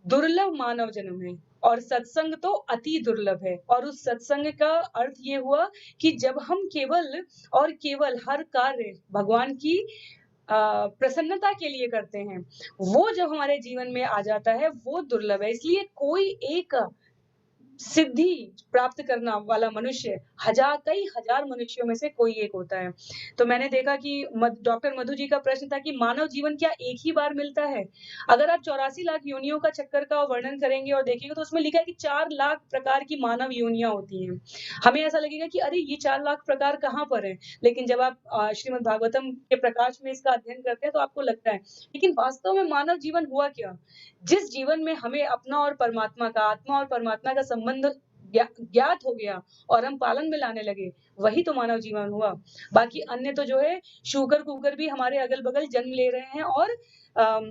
दुर्लभ मानव जन्म है और सत्संग तो अति दुर्लभ है। और उस सत्संग का अर्थ ये हुआ कि जब हम केवल और केवल हर कार्य भगवान की प्रसन्नता के लिए करते हैं, वो जब हमारे जीवन में आ जाता है, वो दुर्लभ है। इसलिए कोई एक सिद्धि प्राप्त करना वाला मनुष्य कई हजार मनुष्यों में से कोई एक होता है। तो मैंने देखा कि डॉक्टर मधु जी का प्रश्न था कि मानव जीवन क्या एक ही बार मिलता है? अगर आप 84 लाख योनियों का चक्कर का वर्णन करेंगे और देखेंगे तो उसमें लिखा है कि 4 लाख प्रकार की मानव योनियां होती हैं। हमें ऐसा लगेगा कि अरे ये 4 लाख प्रकार कहाँ पर है? लेकिन जब आप श्रीमद् भागवतम के प्रकाश में इसका अध्ययन करते हैं तो आपको लगता है। लेकिन वास्तव में मानव जीवन हुआ क्या? जिस जीवन में हमें अपना और परमात्मा का, आत्मा और परमात्मा का संबंध ज्ञात हो गया और हम पालन में लाने लगे, वही तो मानव जीवन हुआ। बाकी अन्य तो जो है शूकर-कूकर भी हमारे अगल-बगल जन्म ले रहे हैं और अम,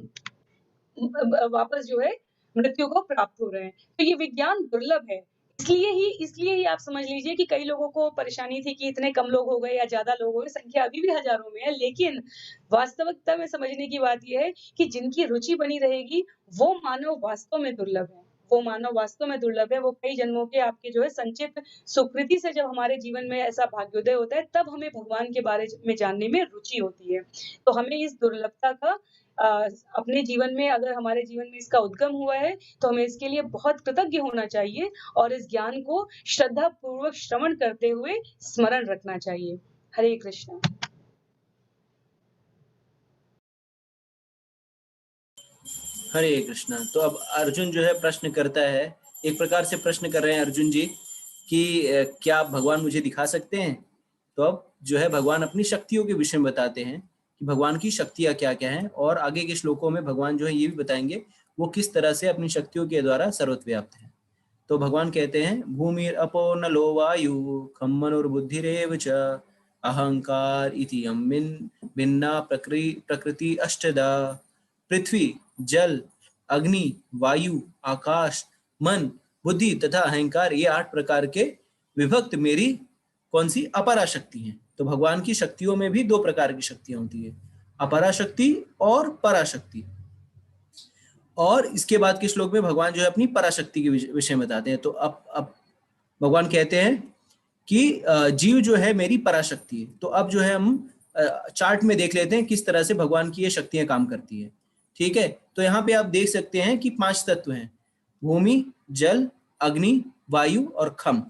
वापस जो है मृत्यु को प्राप्त हो रहे हैं। तो ये विज्ञान दुर्लभ है। इसलिए ही आप समझ लीजिए कि कई लोगों को परेशानी थी कि इतने कम लोग हो गए या ज़्यादा लोग हो गए, संख्या अभी भी हज़ारों में है। लेकिन वास्तविकता में समझने की बात ये है कि जिनकी रुचि बनी रहेगी, वो मानव वास्तव में दुर्लभ है। वो मानव वास्तव में दुर्लभ है। वो कई जन्मों के आपके जो है संचित सुकृति से जब हमारे जीवन में ऐसा भाग्योदय होता है, तब हमें भगवान के बारे में जानने में रुचि होती है। तो हमें इस दुर्लभता का अ, अपने जीवन में, अगर हमारे जीवन में इसका उद्गम हुआ है, तो हमें इसके लिए बहुत कृतज्ञ होना चाहिए और इस ज्ञान को श्रद्धा पूर्वक श्रवण करते हुए स्मरण रखना चाहिए। हरे कृष्ण। हरे कृष्णा। तो अब अर्जुन जो है प्रश्न करता है, एक प्रकार से प्रश्न कर रहे हैं अर्जुन जी कि क्या आप भगवान मुझे दिखा सकते हैं? तो अब जो है भगवान अपनी शक्तियों के विषय में बताते हैं कि भगवान की शक्तियां क्या क्या हैं, और आगे के श्लोकों में भगवान जो है ये भी बताएंगे वो किस तरह से अपनी शक्तियों के द्वारा सर्वव्याप्त है। तो भगवान कहते हैं, भूमिर अपो नलो वायु खम मनुर्बुद्धिरेव च अहंकार इति यम्मिन भिन्ना प्रकृति अष्टदा। पृथ्वी, जल, अग्नि, वायु, आकाश, मन, बुद्धि तथा अहंकार, ये 8 प्रकार के विभक्त मेरी कौन सी अपरा शक्ति हैं। तो भगवान की शक्तियों में भी 2 प्रकार की शक्तियां होती है, अपरा शक्ति और पराशक्ति। और इसके बाद के श्लोक में भगवान जो है अपनी पराशक्ति के विषय में बताते हैं। तो अब भगवान कहते हैं कि जीव जो है मेरी पराशक्ति है। तो अब जो है हम चार्ट में देख लेते हैं किस तरह से भगवान की ये शक्तियां काम करती है। ठीक है, तो यहाँ पे आप देख सकते हैं कि 5 तत्व हैं, भूमि, जल, अग्नि, वायु और खम।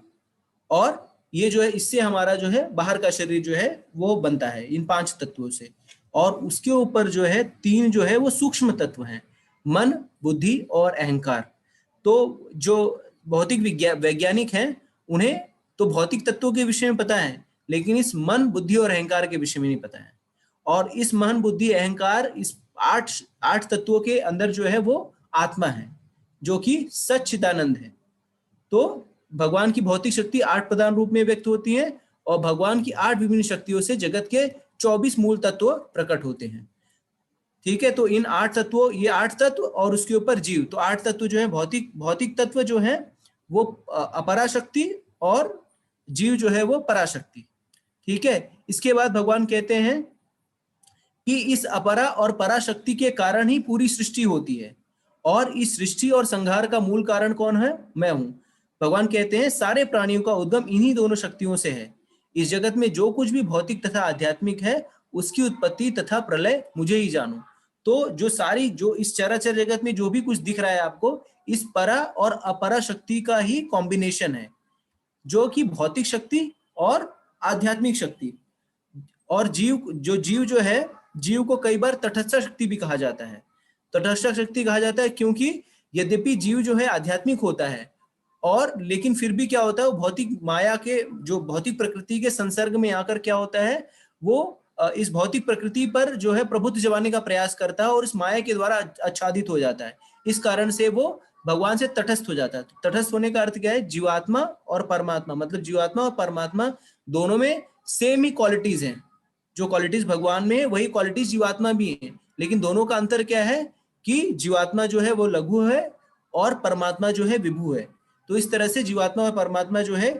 और ये जो है इससे हमारा जो है बाहर का शरीर जो है वो बनता है इन 5 तत्वों से। और उसके ऊपर जो है 3 जो है वो सूक्ष्म तत्व हैं, मन, बुद्धि और अहंकार। तो जो भौतिक वैज्ञानिक हैं उन्हें तो भौतिक तत्वों के विषय में पता है, लेकिन इस मन, बुद्धि और अहंकार के विषय में नहीं पता है। और इस मन, बुद्धि, अहंकार, इस 8 तत्वों के अंदर जो है वो आत्मा है, जो कि सच्चिदानंद है। तो भगवान की भौतिक शक्ति 8 प्रधान रूप में व्यक्त होती है और भगवान की 8 विभिन्न शक्तियों से जगत के 24 मूल तत्व प्रकट होते हैं। ठीक है, तो इन 8 तत्वों, ये 8 तत्व और उसके ऊपर जीव, तो 8 तत्व जो है भौतिक तत्व जो है वो अपराशक्ति और जीव जो है वो पराशक्ति। ठीक है, इसके बाद भगवान कहते हैं कि इस अपरा और पराशक्ति के कारण ही पूरी सृष्टि होती है, और इस सृष्टि और संहार का मूल कारण कौन है? मैं हूं। भगवान कहते हैं सारे प्राणियों का उद्गम इन्हीं दोनों शक्तियों से है। इस जगत में जो कुछ भी भौतिक तथा आध्यात्मिक है उसकी उत्पत्ति तथा प्रलय मुझे ही जानो। तो जो इस चराचर जगत में जो भी कुछ दिख रहा है आपको, इस परा और अपरा शक्ति का ही कॉम्बिनेशन है, जो कि भौतिक शक्ति और आध्यात्मिक शक्ति। और जीव जो है, जीव को कई बार तटस्थ शक्ति भी कहा जाता है। तटस्थ शक्ति कहा जाता है क्योंकि यद्यपि जीव जो है आध्यात्मिक होता है, और लेकिन फिर भी क्या होता है, वो भौतिक माया के, जो भौतिक प्रकृति के संसर्ग में आकर क्या होता है, वो इस भौतिक प्रकृति पर जो है प्रभुत्व जमाने का प्रयास करता है और इस माया के द्वारा आच्छादित हो जाता है। इस कारण से वो भगवान से तटस्थ हो जाता है। तटस्थ होने का अर्थ क्या है? जीवात्मा और परमात्मा, मतलब जीवात्मा और परमात्मा दोनों में सेम ही क्वालिटीज हैं। जो क्वालिटीज भगवान में वही क्वालिटीज जीवात्मा भी हैं, लेकिन दोनों का अंतर क्या है कि जीवात्मा जो है वो लघु है और परमात्मा जो है विभु है। तो इस तरह से जीवात्मा और परमात्मा जो है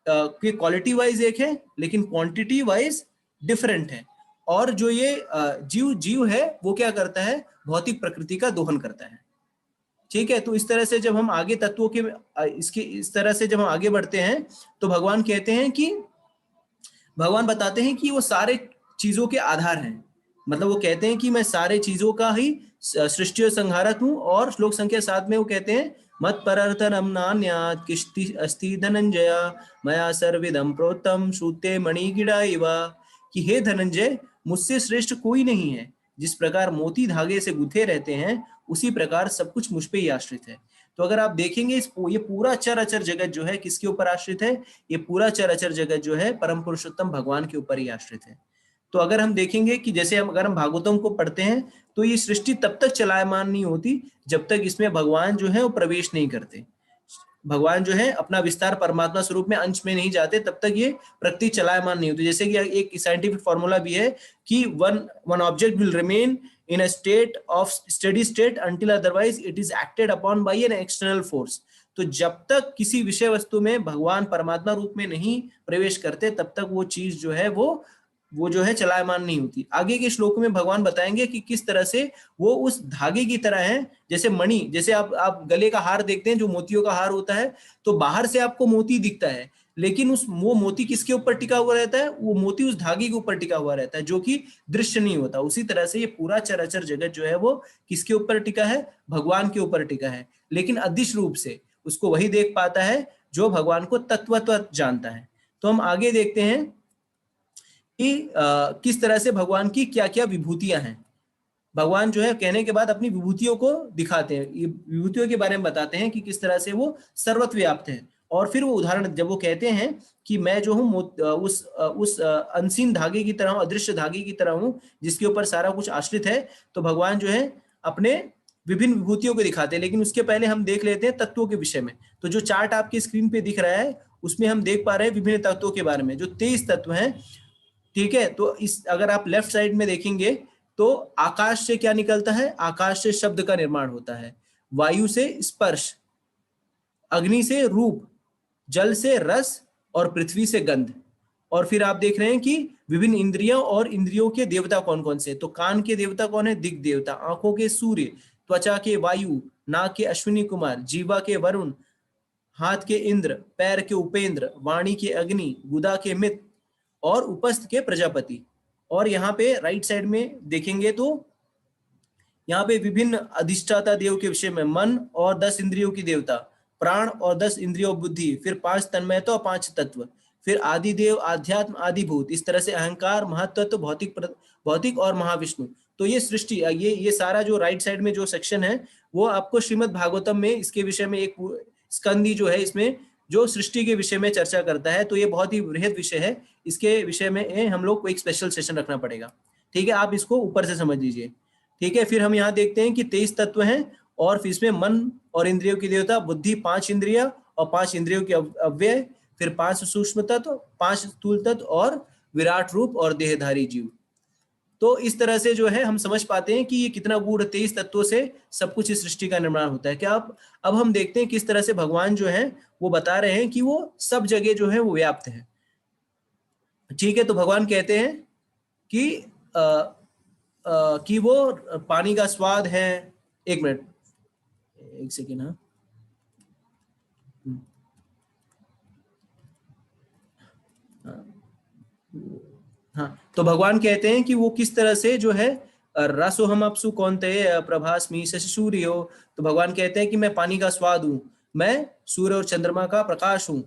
कि क्वालिटी वाइज एक है लेकिन क्वांटिटी वाइज डिफरेंट है। और जो ये जीव है वो क्या करता है? भौतिक प्रकृति का दोहन करता है। ठीक है, तो इस तरह से जब हम आगे तत्वों के इसके इस तरह से जब हम आगे बढ़ते हैं तो भगवान कहते हैं कि भगवान बताते हैं कि वो सारे चीजों के आधार हैं। मतलब वो कहते हैं कि मैं सारे चीजों का ही सृष्टि और संहारक हूं। और श्लोक संख्या 7 में वो कहते हैं मत परर्थनम नान्यात् किष्टि अस्ति धनंजय मया सर्विदम प्रोतम श्रुते मणिगिड़ा इवा, कि हे धनंजय, मुझसे श्रेष्ठ कोई नहीं है। जिस प्रकार मोती धागे से गुथे रहते हैं उसी प्रकार सब कुछ मुझ पे ही आश्रित है। तो अगर आप देखेंगे ये पूरा चराचर जगत जो है किसके ऊपर आश्रित है? ये पूरा चराचर जगत जो है परम पुरुषोत्तम भगवान के ऊपर ही आश्रित है। तो अगर हम देखेंगे कि जैसे अगर हम भागवतम को पढ़ते हैं तो ये सृष्टि तब तक चलायमान नहीं होती जब तक इसमें भगवान जो है वो प्रवेश नहीं करते। भगवान जो है अपना विस्तार परमात्मा स्वरूप में अंश में नहीं जाते, तब तक ये प्रकृति चलायमान नहीं होती। जैसे कि एक साइंटिफिक फॉर्मूला भी है कि one object will remain in a state of steady state until otherwise it is acted upon by an external force। तो जब तक किसी विषय वस्तु में भगवान परमात्मा रूप में नहीं प्रवेश करते तब तक वो चीज जो है वो जो है चलायमान नहीं होती। आगे के श्लोकों में भगवान बताएंगे कि किस तरह से वो उस धागे की तरह है, जैसे मणि। जैसे आप गले का हार देखते हैं जो मोतियों का हार होता है, तो बाहर से आपको मोती दिखता है लेकिन वो मोती किसके ऊपर टिका हुआ रहता है? वो मोती उस धागे के ऊपर टिका हुआ रहता है जो कि दृश्य नहीं होता। उसी तरह से ये पूरा चराचर जगत जो है वो किसके ऊपर टिका है? भगवान के ऊपर टिका है, लेकिन अदृश्य रूप से उसको वही देख पाता है जो भगवान को तत्वतः जानता है। तो हम आगे देखते हैं कि किस तरह से भगवान की क्या क्या विभूतियां हैं। भगवान जो है कहने के बाद अपनी विभूतियों को दिखाते हैं, ये विभूतियों के बारे में बताते हैं कि किस तरह से वो सर्वत्र व्याप्त है। और फिर वो उदाहरण जब वो कहते हैं कि मैं जो हूँ उस अनसीन धागे की तरह हूँ, अदृश्य धागे की तरह हूँ जिसके ऊपर सारा कुछ आश्रित है, तो भगवान जो है अपने विभिन्न विभूतियों को दिखाते हैं। लेकिन उसके पहले हम देख लेते हैं तत्वों के विषय में। तो जो चार्ट आपकी स्क्रीन पे दिख रहा है उसमें हम देख पा रहे हैं विभिन्न तत्वों के बारे में, जो 23 तत्व हैं। ठीक है, तो इस अगर आप लेफ्ट साइड में देखेंगे तो आकाश से क्या निकलता है? आकाश से शब्द का निर्माण होता है, वायु से स्पर्श, अग्नि से रूप, जल से रस और पृथ्वी से गंध। और फिर आप देख रहे हैं कि विभिन्न इंद्रियों और इंद्रियों के देवता कौन कौन से। तो कान के देवता कौन है? दिग् देवता। आंखों के सूर्य, त्वचा के वायु, नाक के अश्विनी कुमार, जीवा के वरुण, हाथ के इंद्र, पैर के उपेंद्र, वाणी के अग्नि, गुदा के मित्र और उपस्थ के प्रजापति। और यहाँ पे राइट साइड में देखेंगे तो यहाँ पे विभिन्न अधिष्ठाता देव के विषय में मन और 10 इंद्रियों की देवता, प्राण और 10 इंद्रियों बुद्धि, फिर 5 तन्मयता और 5 तत्व, फिर आदि देव, आध्यात्म, आदिभूत। इस तरह से अहंकार, महत्त्व, भौतिक और महाविष्णु। तो ये सृष्टि ये सारा जो राइट साइड में जो सेक्शन है वो आपको श्रीमद् भागवतम में इसके विषय में एक स्कंदी जो है इसमें जो सृष्टि के विषय में चर्चा करता है। तो ये बहुत ही बृहद विषय है, इसके विषय में हम लोग को एक स्पेशल सेशन रखना पड़ेगा। ठीक है, आप इसको ऊपर से समझ लीजिए। ठीक है, फिर हम यहाँ देखते हैं कि 23 तत्व हैं और फिर इसमें मन और इंद्रियों की देवता, बुद्धि, 5 इंद्रिया और 5 इंद्रियों के अव्यय, फिर 5 सूक्ष्म तत्व, 5 स्थूल तत्व और विराट रूप और देहधारी जीव। तो इस तरह से जो है हम समझ पाते हैं कि ये कितना गूढ़ 23 तत्वों से सब कुछ इस सृष्टि का निर्माण होता है। क्या अब हम देखते हैं किस तरह से भगवान जो है वो बता रहे हैं कि वो सब जगह जो है वो व्याप्त है। ठीक है, तो भगवान कहते हैं कि वो पानी का स्वाद है। एक मिनट, एक सेकेंड। हाँ, तो भगवान कहते हैं कि वो किस तरह से जो है रसो हम अपसु कौन्तेय प्रभास्मि शशि सूर्यो। तो भगवान कहते हैं कि मैं पानी का स्वाद हूं, मैं सूर्य और चंद्रमा का प्रकाश हूं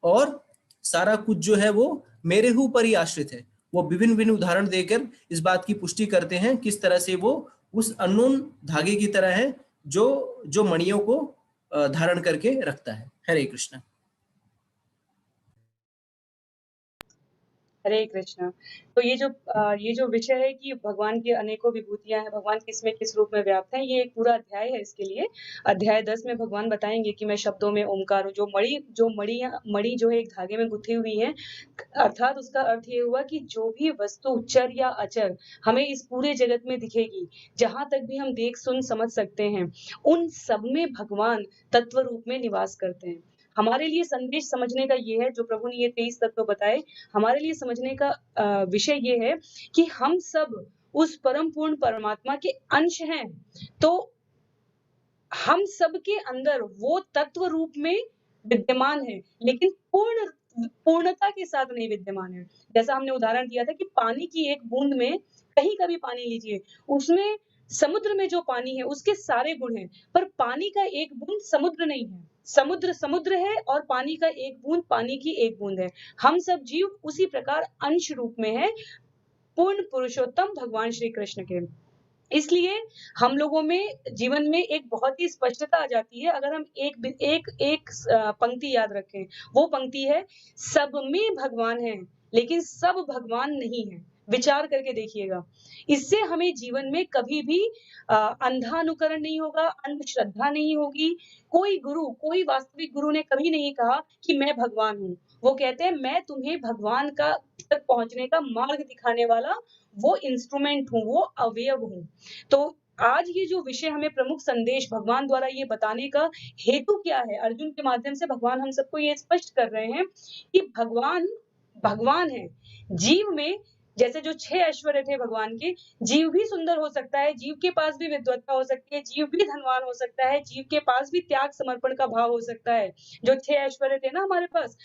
और सारा कुछ जो है वो मेरे ऊपर ही आश्रित है। वो विभिन्न विभिन्न उदाहरण देकर इस बात की पुष्टि करते हैं किस तरह से वो उस अननोन धागे की तरह है जो मणियों को धारण करके रखता है। हरे कृष्ण। हरे कृष्ण। तो ये जो विषय है कि भगवान की अनेकों विभूतियाँ हैं, भगवान किसमें किस रूप में व्याप्त हैं, ये एक पूरा अध्याय है इसके लिए। अध्याय 10 में भगवान बताएँगे कि मैं शब्दों में ओमकार हूँ, मणि जो है एक धागे में गुथी हुई है, अर्थात उसका अर्थ ये हुआ कि जो भी वस्तु चर या अचर हमें इस पूरे जगत में दिखेगी, जहाँ तक भी हम देख, सुन, समझ सकते हैं, उन सब में भगवान तत्व रूप में निवास करते हैं। हमारे लिए संदेश समझने का ये है, जो प्रभु ने ये 23 तत्व बताए, हमारे लिए समझने का विषय ये है कि हम सब उस परम पूर्ण परमात्मा के अंश हैं। तो हम सबके अंदर वो तत्व रूप में विद्यमान है, लेकिन पूर्णता के साथ नहीं विद्यमान है। जैसा हमने उदाहरण दिया था कि पानी की एक बूंद में, कहीं का भी पानी लीजिए, उसमें समुद्र में जो पानी है उसके सारे गुण हैं, पर पानी का एक बूंद समुद्र नहीं है। समुद्र समुद्र है और पानी का एक बूंद पानी की एक बूंद है। हम सब जीव उसी प्रकार अंश रूप में है पूर्ण पुरुषोत्तम भगवान श्री कृष्ण के। इसलिए हम लोगों में जीवन में एक बहुत ही स्पष्टता आ जाती है अगर हम एक पंक्ति याद रखें। वो पंक्ति है, सब में भगवान है लेकिन सब भगवान नहीं है। विचार करके देखिएगा। इससे हमें जीवन में कभी भी अंधा अनुकरण नहीं होगा, अंधश्रद्धा नहीं होगी। कोई वास्तविक गुरु ने कभी नहीं कहा कि मैं भगवान हूँ। वो कहते हैं मैं तुम्हें भगवान का तक पहुंचने का मार्ग दिखाने वाला वो इंस्ट्रूमेंट हूँ, वो अवयव हूँ। तो आज ये जो विषय हमें प्रमुख संदेश भगवान द्वारा ये बताने का हेतु क्या है, अर्जुन के माध्यम से भगवान हम सबको ये स्पष्ट कर रहे हैं कि भगवान भगवान है। जीव में जैसे जो 6 ऐश्वर्य थे भगवान के, जीव भी सुंदर हो सकता है, जीव के पास भी विद्वत्ता हो सकती है, जीव भी धनवान हो सकता है, जीव के पास भी त्याग समर्पण का भाव हो सकता है। जो 6 ऐश्वर्य थे ना हमारे पास,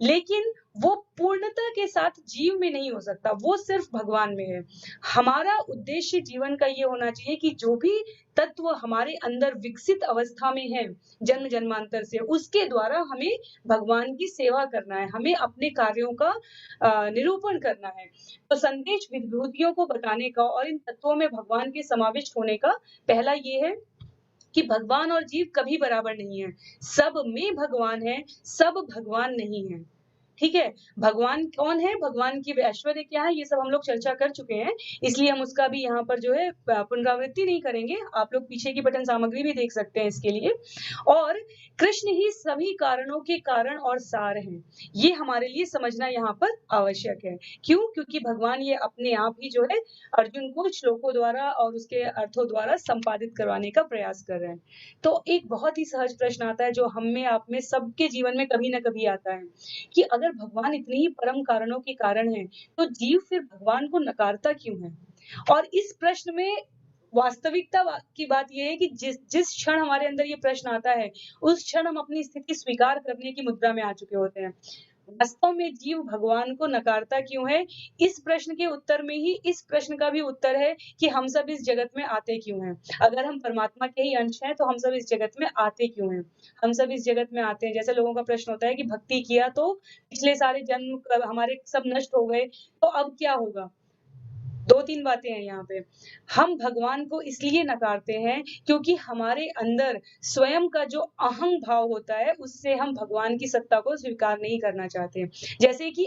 लेकिन वो पूर्णता के साथ जीव में नहीं हो सकता, वो सिर्फ भगवान में है। हमारा उद्देश्य जीवन का ये होना चाहिए कि जो भी तत्व हमारे अंदर विकसित अवस्था में है जन्म जन्मांतर से, उसके द्वारा हमें भगवान की सेवा करना है, हमें अपने कार्यों का निरूपण करना है। तो संदेश विभूतियों को बताने का और इन तत्वों में भगवान के समाविष्ट होने का पहला ये है कि भगवान और जीव कभी बराबर नहीं है। सब में भगवान है, सब भगवान नहीं है। ठीक है? भगवान कौन है? भगवान की ऐश्वर्य क्या है? ये सब हम लोग चर्चा कर चुके हैं। इसलिए हम उसका भी यहाँ पर जो है पुनरावृत्ति नहीं करेंगे। आप लोग पीछे की पठन सामग्री भी देख सकते हैं इसके लिए। और कृष्ण ही सभी कारणों के कारण और सार हैं। ये हमारे लिए समझना यहाँ पर आवश्यक है। क्यों? क्योंकि भगवान ये अपने आप ही जो है अर्जुन को श्लोकों द्वारा और उसके अर्थों द्वारा संपादित करवाने का प्रयास कर रहे हैं। तो एक बहुत ही सहज प्रश्न आता है जो हम में, आप में, सबके जीवन में कभी ना कभी आता है कि अगर भगवान इतने ही परम कारणों के कारण हैं, तो जीव फिर भगवान को नकारता क्यों है? और इस प्रश्न में वास्तविकता की बात यह है कि जिस क्षण हमारे अंदर ये प्रश्न आता है, उस क्षण हम अपनी स्थिति स्वीकार करने की मुद्रा में आ चुके होते हैं। वास्तव में जीव भगवान को नकारता क्यों है? इस प्रश्न के उत्तर में ही इस प्रश्न का भी उत्तर है कि हम सब इस जगत में आते क्यों हैं? अगर हम परमात्मा के ही अंश हैं, तो हम सब इस जगत में आते क्यों हैं? हम सब इस जगत में आते हैं, जैसे लोगों का प्रश्न होता है कि भक्ति किया तो पिछले सारे जन्म हमारे सब नष्ट हो गए, तो अब क्या होगा? 2-3 बातें हैं यहाँ पे। हम भगवान को इसलिए नकारते हैं क्योंकि हमारे अंदर स्वयं का जो अहं भाव होता है, उससे हम भगवान की सत्ता को स्वीकार नहीं करना चाहते। जैसे कि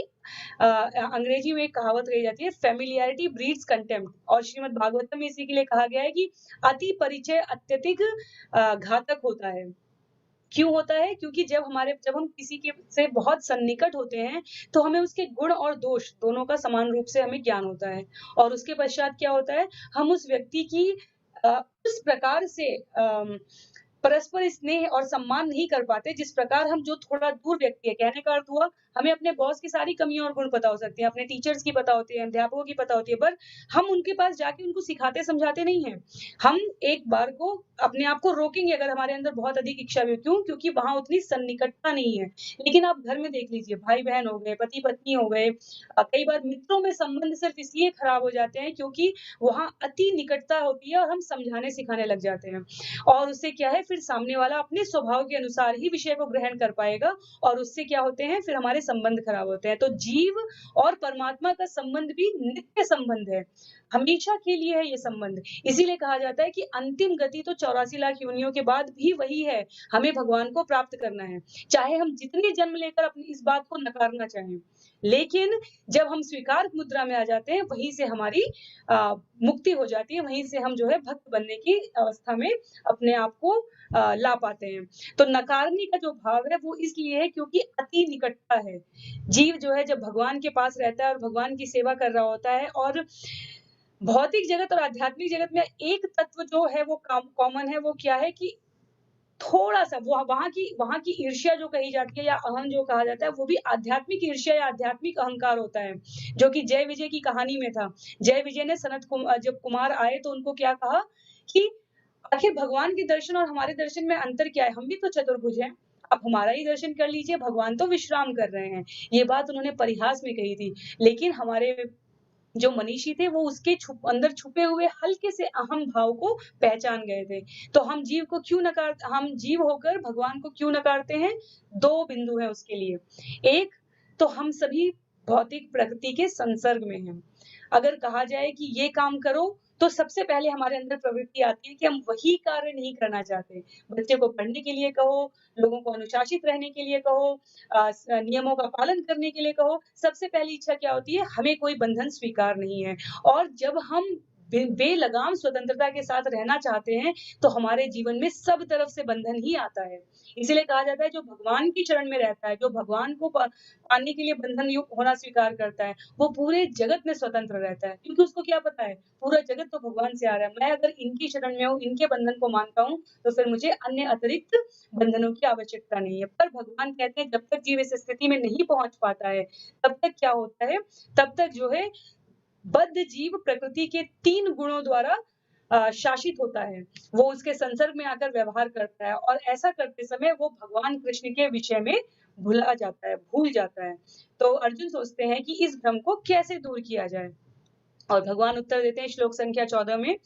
अंग्रेजी में एक कहावत कही जाती है, फ़ैमिलियरिटी ब्रीड्स कंटेम्प्ट, और श्रीमद् भागवतम में इसी के लिए कहा गया है कि अति परिचय अत्यधिक घातक होता है। क्यों होता है? क्योंकि जब हम किसी के से बहुत सन्निकट होते हैं, तो हमें उसके गुण और दोष दोनों का समान रूप से हमें ज्ञान होता है। और उसके पश्चात क्या होता है? हम उस व्यक्ति की उस प्रकार से परस्पर स्नेह और सम्मान नहीं कर पाते, जिस प्रकार हम जो थोड़ा दूर व्यक्ति है, कहने का अर्थ हुआ, हमें अपने बॉस की सारी कमियाँ और गुण पता हो सकती हैं, अपने टीचर्स की पता होती है, अध्यापकों की पता होती है, पर हम उनके पास जाके उनको सिखाते समझाते नहीं हैं। हम एक बार को अपने आप को रोकेंगे अगर हमारे अंदर बहुत अधिक इच्छा भी हो। क्यों? क्योंकि वहाँ उतनी सन्निकटता नहीं है। लेकिन आप घर में देख लीजिए, भाई-बहन हो गए, पति-पत्नी हो गए, कई बार मित्रों में संबंध सिर्फ इसलिए खराब हो जाते हैं क्योंकि वहाँ अति निकटता होती है और हम समझाने सिखाने लग जाते हैं। और उससे क्या है, फिर सामने वाला अपने स्वभाव के अनुसार ही विषय को ग्रहण कर पाएगा, और उससे क्या होते हैं, फिर हमारे संबंध खराब होते हैं। तो जीव और परमात्मा का संबंध भी नित्य संबंध है, हमेशा के लिए है ये संबंध। इसीलिए कहा जाता है कि अंतिम गति तो 84 लाख योनियों के बाद भी वही है, हमें भगवान को प्राप्त करना है, चाहे हम जितने जन्म लेकर अपनी इस बात को नकारना चाहें। लेकिन जब हम स्वीकार मुद्रा में आ जाते हैं, वहीं से हमारी मुक्ति हो जाती है, वहीं से हम जो है भक्त बनने की अवस्था में अपने आप को ला पाते हैं। तो नकारने का जो भाव है वो इसलिए है क्योंकि अति निकटता है। जीव जो है जब भगवान के पास रहता है और भगवान की सेवा कर रहा होता है और भौतिक जगत और आध्यात्मिक जगत में एक तत्व जो है वो कॉमन है, वो क्या है कि थोड़ा-सा वो वहाँ की ईर्ष्या जो कही जाती है या अहम जो कहा जाता है, वो भी आध्यात्मिक ईर्ष्या या आध्यात्मिक अहंकार होता है, जो कि जय विजय की कहानी में था। जय विजय ने जब कुमार आए तो उनको क्या कहा कि आखिर भगवान के दर्शन और हमारे दर्शन में अंतर क्या है? हम भी तो चतुर्भुज हैं। आप हमारा ही दर्शन कर लीजिए, भगवान तो विश्राम कर रहे हैं। ये बात उन्होंने परिहास में कही थी। लेकिन हमारे जो मनीषी थे वो उसके अंदर छुपे हुए हल्के से अहम भाव को पहचान गए थे। तो हम जीव होकर भगवान को क्यों नकारते हैं? 2 बिंदु हैं उसके लिए। एक तो हम सभी भौतिक प्रकृति के संसर्ग में हैं। अगर कहा जाए कि ये काम करो, तो सबसे पहले हमारे अंदर प्रवृत्ति आती है कि हम वही कार्य नहीं करना चाहते। बच्चे को पढ़ने के लिए कहो, लोगों को अनुशासित रहने के लिए कहो, नियमों का पालन करने के लिए कहो, सबसे पहली इच्छा क्या होती है? हमें कोई बंधन स्वीकार नहीं है। और जब हम बेलगाम स्वतंत्रता के साथ रहना चाहते हैं, तो हमारे जीवन में सब तरफ से बंधन ही आता है। इसीलिए कहा जाता है जो भगवान की शरण में रहता है, जो भगवान को पाने के लिए बंधन युक्त होना स्वीकार करता है, वो पूरे जगत में स्वतंत्र रहता है। क्योंकि उसको क्या पता है, पूरा जगत तो भगवान से आ रहा है। मैं अगर इनकी शरण में हूँ, इनके बंधन को मानता हूँ, तो फिर मुझे अन्य अतिरिक्त बंधनों की आवश्यकता नहीं है। पर भगवान कहते हैं जब तक जीव इस स्थिति में नहीं पहुँच पाता है, तब तक क्या होता है, तब तक जो है बद्ध जीव प्रकृति के 3 गुणों द्वारा शासित होता है। वो उसके संसर्ग में आकर व्यवहार करता है और ऐसा करते समय वो भगवान कृष्ण के विषय में भूल जाता है। तो अर्जुन सोचते हैं कि इस भ्रम को कैसे दूर किया जाए? और भगवान उत्तर देते हैं श्लोक संख्या 14 में,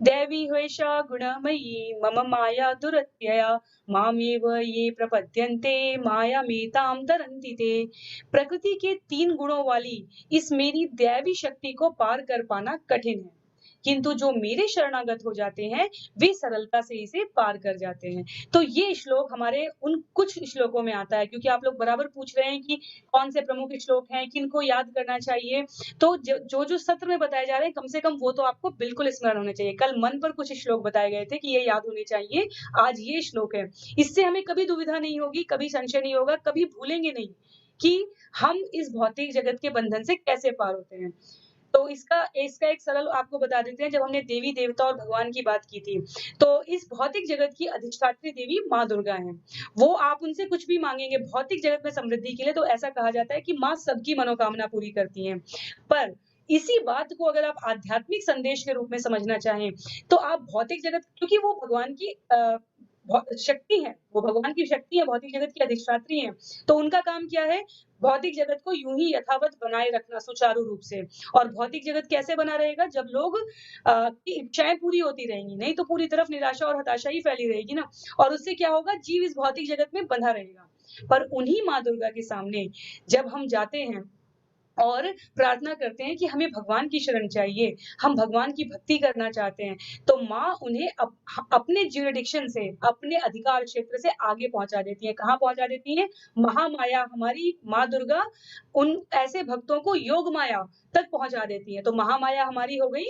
दैवी ह्वेषा गुणमयी मम माया दुरत्यया मामेव ये प्रपद्यन्ते मायामेतां तरन्ति ते। प्रकृति के 3 गुणों वाली इस मेरी दैवी शक्ति को पार कर पाना कठिन है, किंतु जो मेरे शरणागत हो जाते हैं वे सरलता से इसे पार कर जाते हैं। तो ये श्लोक हमारे उन कुछ श्लोकों में आता है, क्योंकि आप लोग बराबर पूछ रहे हैं कि कौन से प्रमुख श्लोक हैं, किनको याद करना चाहिए। तो जो सत्र में बताए जा रहे हैं, कम से कम वो तो आपको बिल्कुल स्मरण होने चाहिए। कल मन पर कुछ श्लोक बताए गए थे कि ये याद होने चाहिए, आज ये श्लोक है। इससे हमें कभी दुविधा नहीं होगी, कभी संशय नहीं होगा, कभी भूलेंगे नहीं कि हम इस भौतिक जगत के बंधन से कैसे पार होते हैं। तो इसका इसका एक सरल आपको बता देते हैं। जब हमने देवी देवता और भगवान की बात की थी, तो इस भौतिक जगत की अधिष्ठात्री देवी माँ दुर्गा हैं। वो आप उनसे कुछ भी मांगेंगे भौतिक जगत में समृद्धि के लिए, तो ऐसा कहा जाता है कि माँ सबकी मनोकामना पूरी करती हैं। पर इसी बात को अगर आप आध्यात्मिक संदेश के रूप में समझना चाहें, तो आप भौतिक जगत, क्योंकि वो भगवान की शक्ति है, वो भगवान की शक्ति है, भौतिक जगत की अधिष्ठात्री हैं। तो उनका काम क्या है? भौतिक जगत को यूं ही यथावत बनाए रखना सुचारू रूप से। और भौतिक जगत कैसे बना रहेगा? जब लोग की इच्छाएं पूरी होती रहेंगी, नहीं तो पूरी तरफ निराशा और हताशा ही फैली रहेगी ना। और उससे क्या होगा? जीव इस भौतिक जगत में बंधा रहेगा। पर उन्हीं माँ दुर्गा के सामने जब हम जाते हैं और प्रार्थना करते हैं कि हमें भगवान की शरण चाहिए, हम भगवान की भक्ति करना चाहते हैं, तो माँ उन्हें अपने ज्यूरिडिक्शन से, अपने अधिकार क्षेत्र से आगे पहुँचा देती हैं। कहाँ पहुँचा देती हैं? महामाया हमारी माँ दुर्गा उन ऐसे भक्तों को योग माया तक पहुँचा देती हैं। तो महामाया हमारी हो गई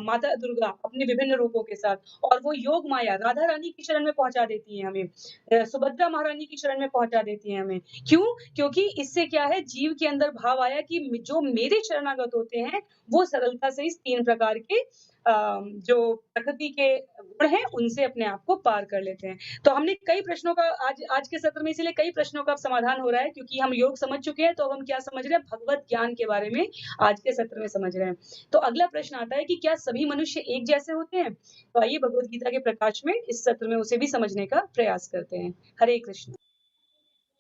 माता दुर्गा अपने विभिन्न रूपों के साथ, और वो योग माया राधा रानी की शरण में पहुँचा देती हैं हमें, सुभद्रा महारानी की शरण में पहुँचा देती हैं हमें। क्यों? क्योंकि इससे क्या है, जीव के अंदर भाव आया कि जो मेरे शरणागत होते हैं, वो सरलता से इस 3 प्रकार के जो प्रकृति के गुण हैं, उनसे अपने आप को पार कर लेते हैं। तो हमने कई प्रश्नों का आज के सत्र में इसीलिए कई प्रश्नों का समाधान हो रहा है, क्योंकि हम योग समझ चुके हैं, तो अब हम क्या समझ रहे हैं? भगवत ज्ञान के बारे में आज के सत्र में समझ रहे हैं। तो अगला प्रश्न आता है कि क्या सभी मनुष्य एक जैसे होते हैं? तो आइए भगवत गीता के प्रकाश में इस सत्र में उसे भी समझने का प्रयास करते हैं। हरे कृष्ण।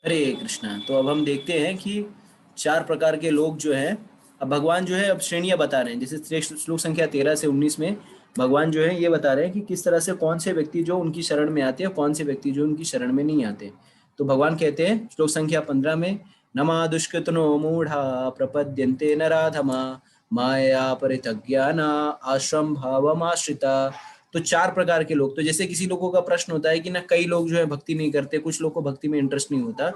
हरे कृष्णा। तो अब हम देखते हैं कि 4 प्रकार के लोग जो है, अब भगवान जो है अब श्रेणियां बता रहे हैं। जैसे श्लोक संख्या 13 से 19 में भगवान जो है ये बता रहे हैं कि किस तरह से कौन से व्यक्ति जो उनकी शरण में आते हैं, कौन से व्यक्ति जो उनकी शरण में नहीं आते। तो भगवान कहते हैं श्लोक संख्या 15 में, नमा दुष्कृतनो मूढ़ा प्रपद्यन्ते नराधमा माया परितज्ञाना आश्रम भावमाश्रिता। तो 4 प्रकार के लोग। तो जैसे किसी लोगों का प्रश्न होता है कि ना, कई लोग जो है भक्ति नहीं करते, कुछ लोग को भक्ति में इंटरेस्ट नहीं होता,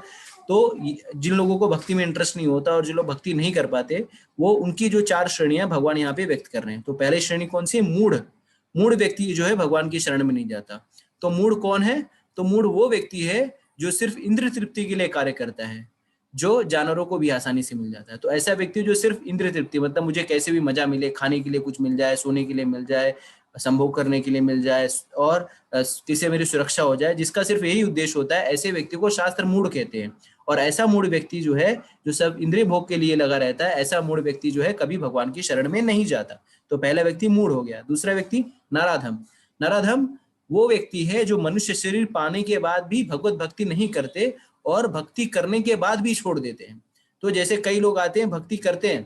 तो जिन लोगों को भक्ति में इंटरेस्ट नहीं होता और जो लोग भक्ति नहीं कर पाते, वो उनकी जो 4 श्रेणियां भगवान यहाँ पे व्यक्त कर रहे हैं। तो पहले श्रेणी कौन सी है? मूढ़। मूढ़ व्यक्ति जो है भगवान की शरण में नहीं जाता। तो मूढ़ कौन है? तो मूढ़ वो व्यक्ति है जो सिर्फ इंद्रिय तृप्ति के लिए कार्य करता है, जो जानवरों को भी आसानी से मिल जाता है। तो ऐसा व्यक्ति जो सिर्फ इंद्रिय तृप्ति, मतलब मुझे कैसे भी मजा मिले, खाने के लिए कुछ मिल जाए, सोने के लिए मिल जाए, संभोग करने के लिए मिल जाए और जिससे मेरी सुरक्षा हो जाए, जिसका सिर्फ यही उद्देश्य होता है, ऐसे व्यक्ति को शास्त्र मूढ़ कहते हैं। और ऐसा मूढ़ व्यक्ति जो है, जो सब इंद्रिय भोग के लिए लगा रहता है, ऐसा मूढ़ व्यक्ति जो है कभी भगवान की शरण में नहीं जाता। तो पहला व्यक्ति मूढ़ हो गया। दूसरा व्यक्ति नराधम। नराधम वो व्यक्ति है जो मनुष्य शरीर पाने के बाद भी भगवत भक्ति नहीं करते और भक्ति करने के बाद भी छोड़ देते हैं। तो जैसे कई लोग आते हैं, भक्ति करते हैं,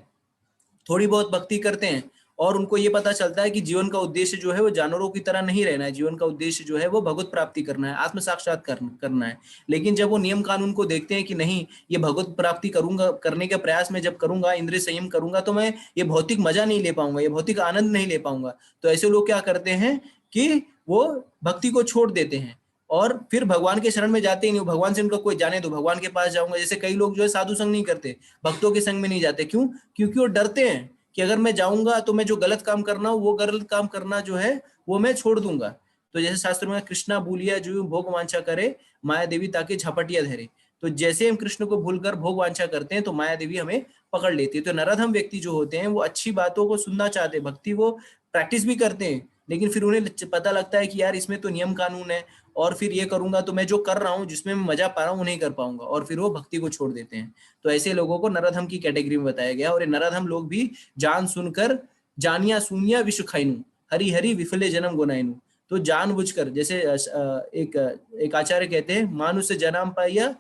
थोड़ी बहुत भक्ति करते हैं और उनको ये पता चलता है कि जीवन का उद्देश्य जो है वो जानवरों की तरह नहीं रहना है, जीवन का उद्देश्य जो है वो भगवत प्राप्ति करना है, आत्म साक्षात्कार करना है। लेकिन जब वो नियम कानून को देखते हैं कि नहीं, ये भगवत प्राप्ति करूंगा, करने के प्रयास में जब करूंगा, इंद्रिय संयम करूंगा, तो मैं ये भौतिक मजा नहीं ले पाऊंगा, ये भौतिक आनंद नहीं ले पाऊंगा। तो ऐसे लोग क्या करते हैं कि वो भक्ति को छोड़ देते हैं और फिर भगवान के शरण में जाते ही नहीं। भगवान से उनका कोई जाने दो, भगवान के पास जाऊंगा। जैसे कई लोग जो है साधु संग नहीं करते, भक्तों के संग में नहीं जाते। क्यों? क्योंकि वो डरते हैं कि अगर मैं जाऊंगा तो मैं जो गलत काम करना हूं, वो गलत काम करना जो है वो मैं छोड़ दूंगा। तो जैसे शास्त्र में कृष्णा भूलिया जो भोग वांछा करे, माया देवी ताकि झपटिया धरे। तो जैसे हम कृष्ण को भूलकर भोग वांछा करते हैं तो माया देवी हमें पकड़ लेती है। तो नराधम व्यक्ति जो होते हैं वो अच्छी बातों को सुनना चाहते हैं, भक्ति वो प्रैक्टिस भी करते हैं, लेकिन फिर उन्हें पता लगता है कि यार इसमें तो नियम कानून है और फिर ये करूंगा तो मैं जो कर रहा हूँ, जिसमें मैं मजा पा रहा हूँ, वो नहीं कर पाऊंगा, और फिर वो भक्ति को छोड़ देते हैं। तो ऐसे लोगों को नराधम की कैटेगरी में बताया गया। और ये नराधम लोग भी जान सुनकर जानिया सुनिया विश्व खाइनु, हरि हरि विफले जन्म गुनाइनु। तो जानबूझकर, जैसे एक आचार्य कहते हैं, मानुष जन्म पाइया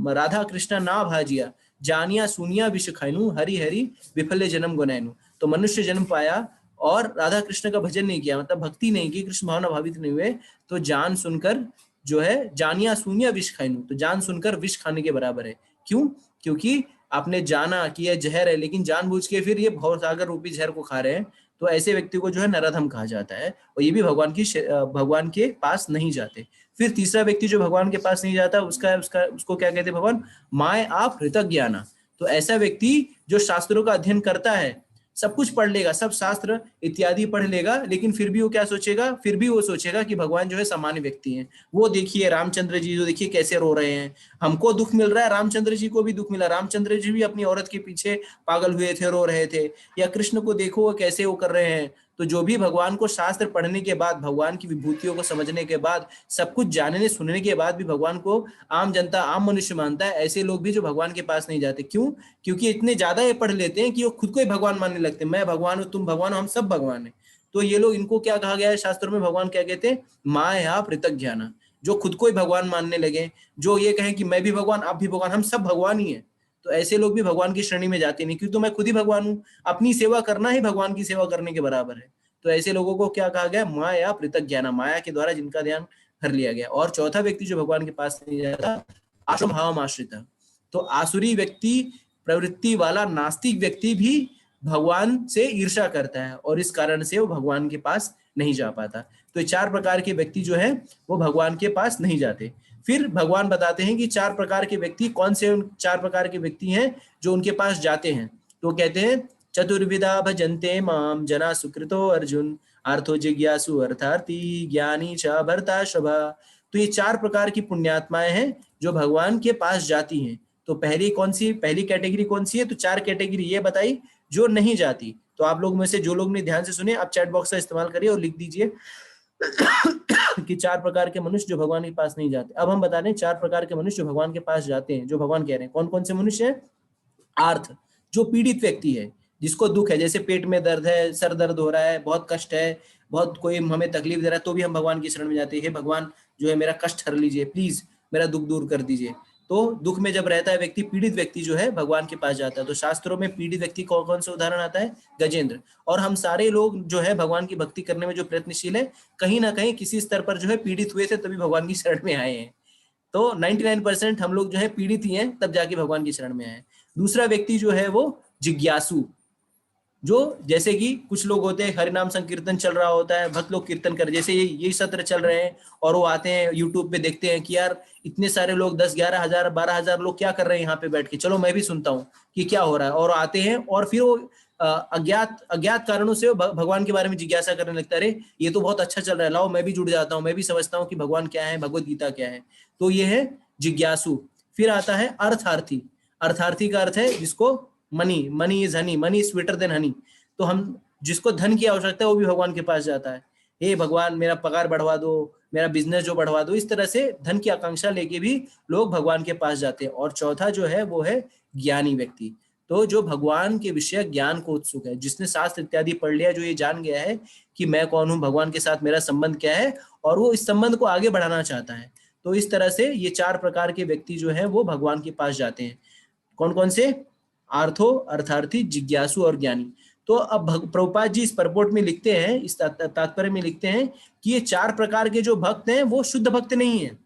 राधा कृष्णा ना भाजिया, जानिया सुनिया विश्व खाइनु, हरि हरि विफले जन्म गुनाइनु। तो मनुष्य जन्म पाया और राधा कृष्ण का भजन नहीं किया, मतलब भक्ति नहीं की, कृष्ण भावना भावित नहीं हुए, तो जान सुनकर जो है जानिया सुनिया विष खाइनु, तो जान सुनकर विष खाने के बराबर है। क्यों? क्योंकि आपने जाना कि यह जहर है, लेकिन जानबूझ के फिर ये भवसागर रूपी जहर को खा रहे हैं। तो ऐसे व्यक्ति को जो है नराधम कहा जाता है और ये भी भगवान के पास नहीं जाते। फिर तीसरा व्यक्ति जो भगवान के पास नहीं जाता, उसको क्या कहते हैं भगवान? माय आप हृतक ज्ञाना। तो ऐसा व्यक्ति जो शास्त्रों का अध्ययन करता है, सब कुछ पढ़ लेगा, सब शास्त्र इत्यादि पढ़ लेगा, लेकिन फिर भी वो क्या सोचेगा? फिर भी वो सोचेगा कि भगवान जो है सामान्य व्यक्ति हैं। वो देखिए रामचंद्र जी जो देखिए कैसे रो रहे हैं, हमको दुख मिल रहा है, रामचंद्र जी को भी दुख मिला, रामचंद्र जी भी अपनी औरत के पीछे पागल हुए थे, रो रहे थे। या कृष्ण को देखो वो कैसे वो कर रहे हैं। तो जो भी भगवान को शास्त्र पढ़ने के बाद, भगवान की विभूतियों को समझने के बाद, सब कुछ जानने सुनने के बाद भी भगवान को आम जनता, आम मनुष्य मानता है, ऐसे लोग भी जो भगवान के पास नहीं जाते। क्यों? क्योंकि इतने ज्यादा ये पढ़ लेते हैं कि वो खुद को ही भगवान मानने लगते हैं। मैं भगवान हूँ, तुम भगवान हो, हम सब भगवान है। तो ये लोग, इनको क्या कहा गया है शास्त्रों में? भगवान क्या कहते हैं? माया पृथक ज्ञान। जो खुद को ही भगवान मानने लगे, जो ये कहें कि मैं भी भगवान, आप भी भगवान, हम सब भगवान ही है, तो ऐसे लोग भी भगवान की श्रेणी में जाते नहीं, क्योंकि तो मैं खुद ही भगवान हूँ, अपनी सेवा करना ही भगवान की सेवा करने के बराबर है। तो ऐसे लोगों को क्या कहा गया? माया पृथक ज्ञान, माया के द्वारा जिनका ध्यान हर लिया गया। और चौथा व्यक्ति जो भगवान के पास नहीं जाता, आश्रम भाव आश्रित। तो आसुरी व्यक्ति, प्रवृत्ति वाला नास्तिक व्यक्ति भी भगवान से ईर्ष्या करता है और इस कारण से वो भगवान के पास नहीं जा पाता। तो ये 4 प्रकार के व्यक्ति जो है वो भगवान के पास नहीं जाते। फिर भगवान बताते हैं कि 4 प्रकार के व्यक्ति कौन से 4 प्रकार के व्यक्ति हैं जो उनके पास जाते हैं। तो कहते हैं, चतुर्विधा भजन्ते माम जना सुकृतो अर्जुन, अर्थो जिज्ञासु अर्थार्थी, ज्ञानी च भरता शभा। तो ये 4 प्रकार की पुण्यात्माएं हैं जो भगवान के पास जाती हैं। तो पहली कैटेगरी कौन सी है? तो 4 कैटेगरी ये बताई जो नहीं जाती। तो आप लोग में से जो लोग ने ध्यान से सुने, आप चैट बॉक्स का इस्तेमाल करिए और लिख दीजिए कि 4 प्रकार के मनुष्य जो भगवान के पास नहीं जाते। अब हम बता रहे हैं 4 प्रकार के मनुष्य जो भगवान के पास जाते हैं, जो भगवान कह रहे हैं। कौन कौन से मनुष्य हैं? आर्थ, जो पीड़ित व्यक्ति है, जिसको दुख है, जैसे पेट में दर्द है, सर दर्द हो रहा है, बहुत कष्ट है, बहुत कोई हमें तकलीफ दे रहा है, तो भी हम भगवान की शरण में जाते हैं, भगवान जो है मेरा कष्ट हर लीजिए, प्लीज मेरा दुख दूर कर दीजिए। तो दुख में जब रहता है व्यक्ति, पीड़ित व्यक्ति जो है भगवान के पास जाता है। तो शास्त्रों में पीड़ित व्यक्ति कौन कौन सा उदाहरण आता है? गजेंद्र। और हम सारे लोग जो है भगवान की भक्ति करने में जो प्रयत्नशील है, कहीं ना कहीं किसी स्तर पर जो है पीड़ित हुए थे, तभी भगवान की शरण में आए हैं। तो 99% हम लोग जो है पीड़ित ही हैं, तब जाके भगवान की शरण में आए। दूसरा व्यक्ति जो है वो जिज्ञासु, जो जैसे कि कुछ लोग होते हैं, हरिनाम संकीर्तन चल रहा होता है, भक्त लोग कीर्तन कर, जैसे यही सत्र चल रहे हैं और वो आते हैं यूट्यूब पे, देखते हैं कि यार इतने सारे लोग 10-11 हजार 12 हजार लोग क्या कर रहे हैं यहाँ पे बैठ के, चलो मैं भी सुनता हूँ कि क्या हो रहा है। और आते हैं और फिर वो अज्ञात अज्ञात कारणों से भगवान के बारे में जिज्ञासा करने लगता है, अरे ये तो बहुत अच्छा चल रहा है, लाओ मैं भी जुड़ जाता हूँ, मैं भी समझता हूँ कि भगवान क्या है, भगवत गीता क्या है। तो ये है जिज्ञासु। फिर आता है अर्थार्थी। अर्थार्थी का अर्थ है जिसको money, money is Honey, money is sweeter than Honey. तो हम जिसको धन की आवश्यकता है वो भी भगवान के पास जाता है, हे भगवान मेरा पगार बढ़वा दो, मेरा बिजनेस जो बढ़वा दो। इस तरह से धन की आकांक्षा लेके भी लोग भगवान के पास जाते हैं। और चौथा जो है वो है ज्ञानी व्यक्ति। तो जो भगवान के विषय ज्ञान को उत्सुक है, जिसने शास्त्र इत्यादि पढ़ लिया, जो ये जान गया है कि मैं कौन हूँ, भगवान के साथ मेरा संबंध क्या है, और वो इस संबंध को आगे बढ़ाना चाहता है। तो इस तरह से ये 4 प्रकार के व्यक्ति जो है वो भगवान के पास जाते हैं। कौन कौन से? आर्थो, अर्थार्थी, जिज्ञासु और ज्ञानी। तो अब प्रभुपाद जी इस परपोर्ट में लिखते हैं, इस तात्पर्य में लिखते हैं कि ये 4 प्रकार के जो भक्त हैं वो शुद्ध भक्त नहीं है,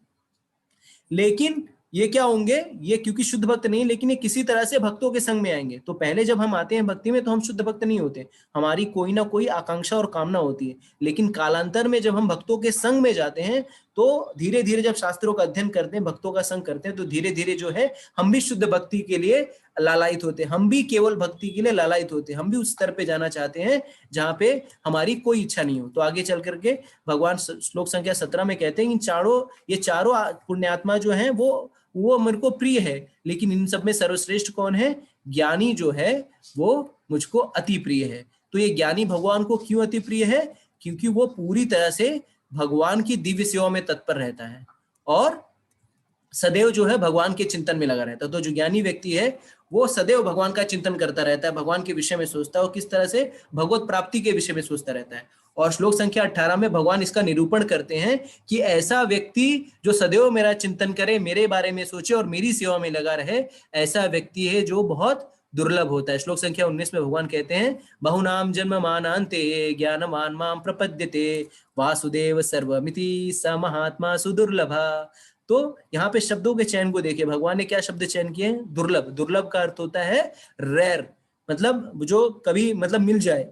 लेकिन ये क्या होंगे, ये क्योंकि शुद्ध भक्त नहीं, लेकिन ये किसी तरह से भक्तों के संग में आएंगे। तो पहले जब हम आते हैं भक्ति में तो हम शुद्ध भक्त नहीं होते, हमारी कोई ना कोई आकांक्षा और कामना होती है। लेकिन कालांतर में जब हम भक्तों के संग में जाते हैं तो धीरे धीरे जब शास्त्रों का अध्ययन करते हैं, भक्तों का संग करते हैं, तो धीरे धीरे जो है हम भी शुद्ध भक्ति के लिए लालायित होते हैं, हम भी केवल भक्ति के लिए लालायित होते हैं, हम भी उस स्तर पे जाना चाहते हैं जहां पे हमारी कोई इच्छा नहीं हो। तो आगे चल करके भगवान श्लोक संख्या 17 में कहते हैं कि ये चारों पुण्यात्मा जो हैं वो मेरे को प्रिय है, लेकिन इन सब में सर्वश्रेष्ठ कौन है? ज्ञानी जो है वो मुझको अति प्रिय है। तो ये ज्ञानी भगवान को क्यों अति प्रिय है? क्योंकि वो पूरी तरह से भगवान की दिव्य सेवा में तत्पर रहता है और सदैव जो है भगवान के चिंतन में लगा रहता है। तो जो ज्ञानी व्यक्ति है वो सदैव भगवान का चिंतन करता रहता है, भगवान के विषय में सोचता है और किस तरह से भगवत प्राप्ति के विषय में सोचता रहता है। और श्लोक संख्या 18 में भगवान इसका निरूपण करते हैं कि ऐसा व्यक्ति जो सदैव मेरा चिंतन करे, मेरे बारे में सोचे और मेरी सेवा में लगा रहे, ऐसा व्यक्ति है जो बहुत दुर्लभ होता है। श्लोक संख्या 19 में भगवान कहते हैं, बहुनाम जन्म मानांते ज्ञानवान माम प्रपद्यते वासुदेव सर्वमिति स महात्मा सुदुर्लभा। तो यहाँ पे शब्दों के चयन को देखिए, भगवान ने क्या शब्द चयन किए हैं? दुर्लभ। दुर्लभ का अर्थ होता है रेयर, मतलब जो कभी मतलब मिल जाए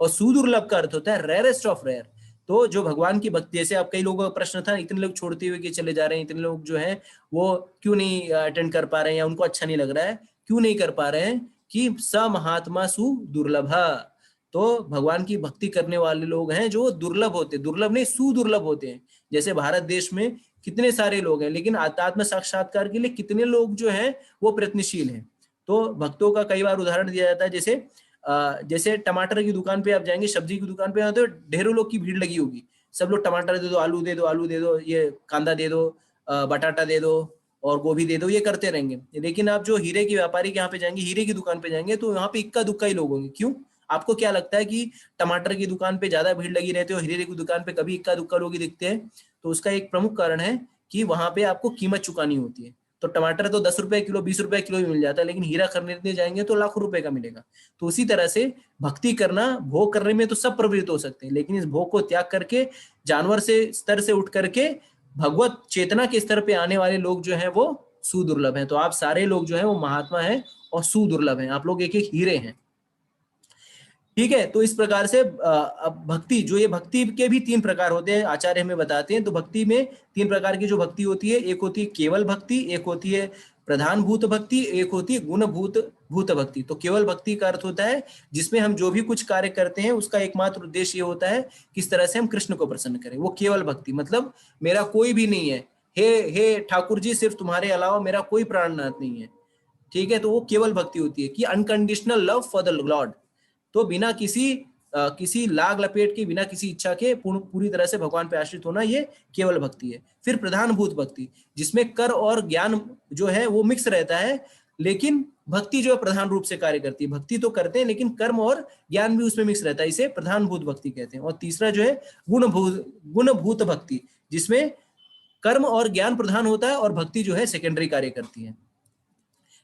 और सुदुर्लभ का अर्थ होता है रेयरेस्ट ऑफ रेयर। तो जो भगवान की भक्ति, जैसे अब कई लोगों का प्रश्न था, इतने लोग छोड़ते हुए कि चले जा रहे हैं, इतने लोग जो हैं वो क्यों नहीं अटेंड कर पा रहे हैं या उनको अच्छा नहीं लग रहा है, क्यों नहीं कर पा रहे हैं? कि स महात्मा सु दुर्लभ। तो भगवान की भक्ति करने वाले लोग हैं जो दुर्लभ होते, दुर्लभ नहीं सुदुर्लभ होते हैं। जैसे भारत देश में कितने सारे लोग हैं, लेकिन आत्म साक्षात्कार के लिए कितने लोग जो हैं वो प्रयत्नशील हैं। तो भक्तों का कई बार उदाहरण दिया जाता है, जैसे टमाटर की दुकान पे आप जाएंगे, सब्जी की दुकान पे तो ढेरों लोग की भीड़ लगी होगी, सब लोग टमाटर दे दो, आलू दे दो, आलू दे दो, ये कांदा दे दो, बटाटा दे दो और गोभी दे दो, ये करते रहेंगे। लेकिन आप जो हीरे के व्यापारी के यहाँ पे जाएंगे, हीरे की दुकान पे जाएंगे, तो यहाँ पे इक्का दुक्का ही लोग होंगे। क्यों? आपको क्या लगता है कि टमाटर की दुकान पे ज्यादा भीड़ लगी रहती है और हीरे की दुकान पे कभी इक्का दुक्का लोग ही दिखते हैं? तो उसका एक प्रमुख कारण है कि वहां पे आपको कीमत चुकानी होती है। तो टमाटर तो 10 रुपए किलो 20 रुपए किलो भी मिल जाता है, लेकिन हीरा खरीदने जाएंगे तो लाखों रुपए का मिलेगा। तो उसी तरह से भक्ति करना, भोग करने में तो सब प्रवृत्त हो सकते हैं, लेकिन इस भोग को त्याग करके जानवर से स्तर से उठ करके भगवत चेतना के स्तर पे आने वाले लोग जो है वो सुदुर्लभ हैं। तो आप सारे लोग जो है वो महात्मा हैं और सुदुर्लभ हैं, आप लोग एक एक हीरे हैं। ठीक है, तो इस प्रकार से अब भक्ति जो, ये भक्ति के भी 3 प्रकार होते हैं, आचार्य हमें बताते हैं। तो भक्ति में 3 प्रकार की जो भक्ति होती है, एक होती है केवल भक्ति, एक होती है प्रधान भूत भक्ति, एक होती है गुण भूत भक्ति। तो केवल भक्ति का अर्थ होता है जिसमें हम जो भी कुछ कार्य करते हैं उसका एकमात्र उद्देश्य ये होता है किस तरह से हम कृष्ण को प्रसन्न करें। वो केवल भक्ति, मतलब मेरा कोई भी नहीं है, हे ठाकुर जी सिर्फ तुम्हारे अलावा मेरा कोई प्राणनाथ नहीं है। ठीक है, तो वो केवल भक्ति होती है कि unconditional love for the Lord. तो बिना किसी लाग लपेट के, बिना किसी इच्छा के पूरी तरह से भगवान पे आश्रित होना, ये केवल भक्ति है। फिर प्रधान भूत भक्ति, जिसमें कर और ज्ञान जो है वो मिक्स रहता है, लेकिन भक्ति जो है प्रधान रूप से कार्य करती है। भक्ति तो करते हैं लेकिन कर्म और ज्ञान भी उसमें मिक्स रहता है, इसे प्रधान भूत भक्ति कहते हैं। और तीसरा जो है गुण भूत भक्ति, जिसमें कर्म और ज्ञान प्रधान होता है और भक्ति जो है सेकेंडरी कार्य करती है।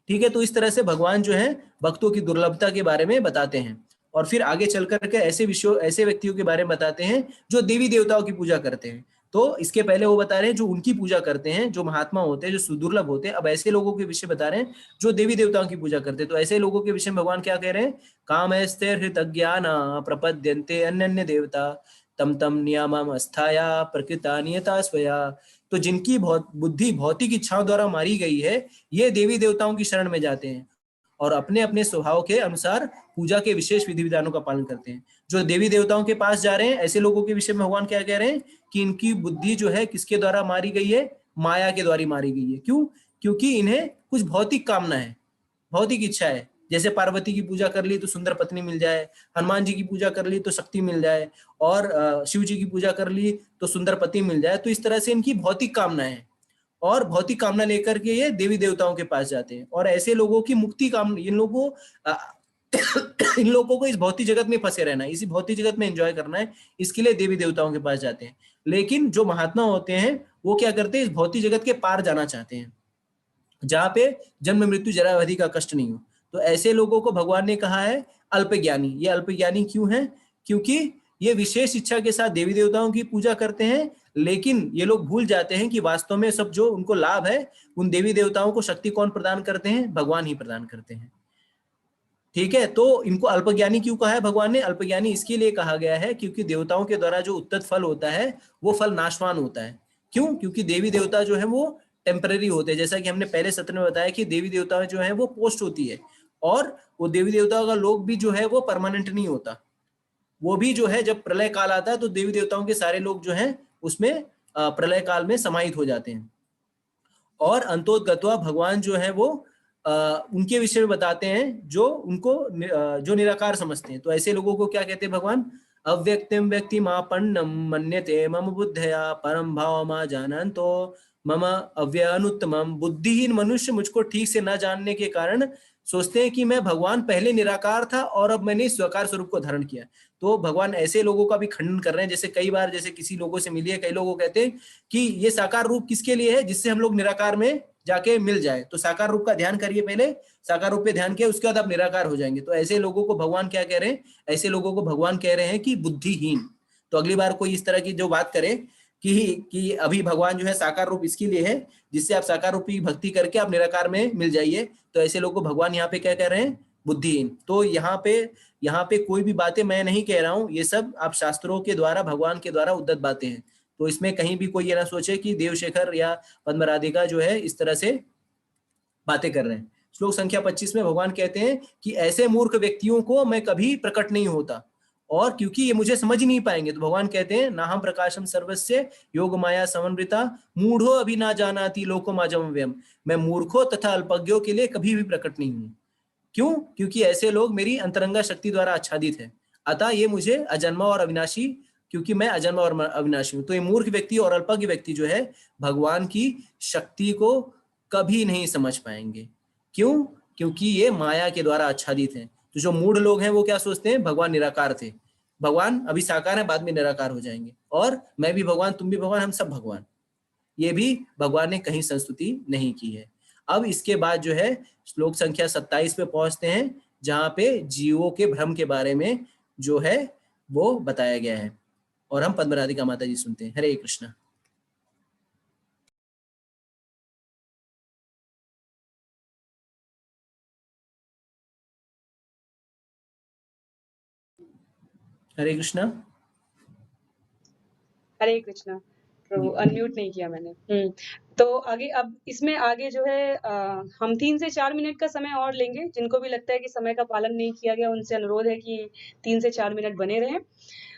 ठीक है, तो इस तरह से भगवान जो है भक्तों की दुर्लभता के बारे में बताते हैं। और फिर आगे चल करके ऐसे व्यक्तियों के बारे में बताते हैं जो देवी देवताओं की पूजा करते हैं। तो इसके पहले वो बता रहे हैं जो उनकी पूजा करते हैं, जो महात्मा होते हैं, जो सुदुर्लभ होते हैं। अब ऐसे लोगों के विषय बता रहे हैं जो देवी देवताओं की पूजा करते हैं। तो ऐसे लोगों के विषय में भगवान क्या कह रहे हैं? कामैस्ते हृतज्ञाना प्रपद्यन्ते अन्यन्य देवता तम तम नियमम अस्थाया प्रकृता नियता स्वया। तो जिनकी बुद्धि भौतिक इच्छाओं द्वारा मारी गई है, ये देवी देवताओं की शरण में जाते हैं और अपने अपने स्वभाव के अनुसार पूजा के विशेष विधि विधानों का पालन करते हैं। जो देवी देवताओं के पास जा रहे हैं, ऐसे लोगों के विषय में भगवान क्या कह रहे हैं कि इनकी बुद्धि जो है किसके द्वारा मारी गई है? माया के द्वारा मारी गई है। क्यों? क्योंकि इन्हें कुछ भौतिक कामना है, भौतिक इच्छा है। जैसे पार्वती की पूजा कर ली तो सुंदर पत्नी मिल जाए, हनुमान जी की पूजा कर ली तो शक्ति मिल जाए, और शिव जी की पूजा कर ली तो सुंदर पति मिल जाए। तो इस तरह से इनकी भौतिक कामना है और भौतिक कामना लेकर के ये देवी देवताओं के पास जाते हैं। और ऐसे लोगों की मुक्ति कामना, इन लोगों को इस भौतिक जगत में फंसे रहना है, इसी भौतिक जगत में एंजॉय करना है, इसके लिए देवी देवताओं के पास जाते हैं। लेकिन जो महात्मा होते हैं वो क्या करते हैं? इस भौतिक जगत के पार जाना चाहते हैं, जहां पे जन्म मृत्यु जरा अवधि का कष्ट नहीं हो। तो ऐसे लोगों को भगवान ने कहा है अल्पज्ञानी। ये अल्पज्ञानी क्यों है? क्योंकि ये विशेष इच्छा के साथ देवी देवताओं की पूजा करते हैं, लेकिन ये लोग भूल जाते हैं कि वास्तव में सब जो उनको लाभ है, उन देवी देवताओं को शक्ति कौन प्रदान करते हैं? भगवान ही प्रदान करते हैं। ठीक है, तो इनको अल्पज्ञानी क्यों कहा है भगवान ने? अल्पज्ञानी इसके लिए कहा गया है क्योंकि देवताओं के द्वारा जो उत्तत फल होता है वो फल नाशवान होता है। क्यों? क्योंकि देवी देवता जो है वो टेम्पररी होते हैं। जैसा कि हमने पहले सत्र में बताया कि देवी देवता जो है वो पोस्ट होती है, और वो देवी देवताओं का लोक भी जो है वो परमानेंट नहीं होता। वो भी जो है जब प्रलय काल आता है तो देवी देवताओं के सारे लोग जो हैं उसमें प्रलय काल में समाहित हो जाते हैं। और अंतोदगत्वा भगवान जो है वो उनके विषय में बताते हैं जो उनको जो निराकार समझते हैं। तो ऐसे लोगों को क्या कहते हैं भगवान? अव्यक्तिम व्यक्ति मापन्नम मन्यते मम बुद्धया परम भाव मा जानन्तो मम अव्यनुत्तमम। बुद्धिहीन मनुष्य मुझको ठीक से न जानने के कारण सोचते हैं कि मैं भगवान पहले निराकार था और अब मैंने स्वकार स्वरूप को धारण किया। तो भगवान ऐसे लोगों का भी खंडन कर रहे हैं। जैसे कई बार जैसे किसी लोगों से मिलिए, कई लोगों कहते हैं कि ये साकार रूप किसके लिए है? जिससे हम लोग निराकार में जाके मिल जाए। तो साकार रूप का ध्यान करिए, पहले साकार रूप पे ध्यान किया, उसके बाद आप निराकार हो जाएंगे। तो ऐसे लोगों को भगवान क्या कह रहे हैं? ऐसे लोगों को भगवान कह रहे हैं कि बुद्धिहीन। तो अगली बार कोई इस तरह की जो बात करे कि अभी भगवान जो है साकार रूप इसके लिए है जिससे आप साकार रूप की भक्ति करके आप निराकार में मिल जाइए, तो ऐसे लोगों को भगवान यहाँ पे क्या कह रहे हैं? बुद्धिहीन। तो यहाँ पे कोई भी बातें मैं नहीं कह रहा हूँ, ये सब आप शास्त्रों के द्वारा, भगवान के द्वारा उद्धत बातें हैं। तो इसमें कहीं भी कोई ये ना सोचे कि देवशेखर या पद्म राधिका जो है इस तरह से बातें कर रहे हैं। श्लोक संख्या 25 में भगवान कहते हैं कि ऐसे मूर्ख व्यक्तियों को मैं कभी प्रकट नहीं होता, और क्योंकि ये मुझे समझ ही नहीं पाएंगे। तो भगवान कहते हैं ना हम प्रकाशम सर्वस्य योग माया समन्विता मूढ़ो अभी ना जानाति लोको माजम व्यम। मैं मूर्खों तथा अल्पज्ञों के लिए कभी भी प्रकट नहीं हूं। क्यों? क्योंकि ऐसे लोग मेरी अंतरंगा शक्ति द्वारा आच्छादित है, अतः ये मुझे अजन्मा और अविनाशी, क्योंकि मैं अजन्मा और अविनाशी हूं। तो ये मूर्ख व्यक्ति और अल्पज्ञ व्यक्ति जो है भगवान की शक्ति को कभी नहीं समझ पाएंगे। क्यों? क्योंकि ये माया के द्वारा आच्छादित हैं। तो जो मूढ़ लोग हैं वो क्या सोचते हैं? भगवान निराकार थे, भगवान अभी साकार है, बाद में निराकार हो जाएंगे, और मैं भी भगवान, तुम भी भगवान, हम सब भगवान। ये भी भगवान ने कहीं संस्तुति नहीं की है। अब इसके बाद जो है श्लोक संख्या 27 पे पहुंचते हैं, जहां पे जीवों के भ्रम के बारे में जो है वो बताया गया है, और हम पद्म राधिका माता जी सुनते हैं। हरे कृष्णा। हरे कृष्णा। हरे कृष्णा। प्रभु अनम्यूट नहीं किया मैंने। तो आगे, अब इसमें आगे जो है हम 3 से 4 मिनट का समय और लेंगे। जिनको भी लगता है कि समय का पालन नहीं किया गया, उनसे अनुरोध है कि 3 से 4 मिनट बने रहें।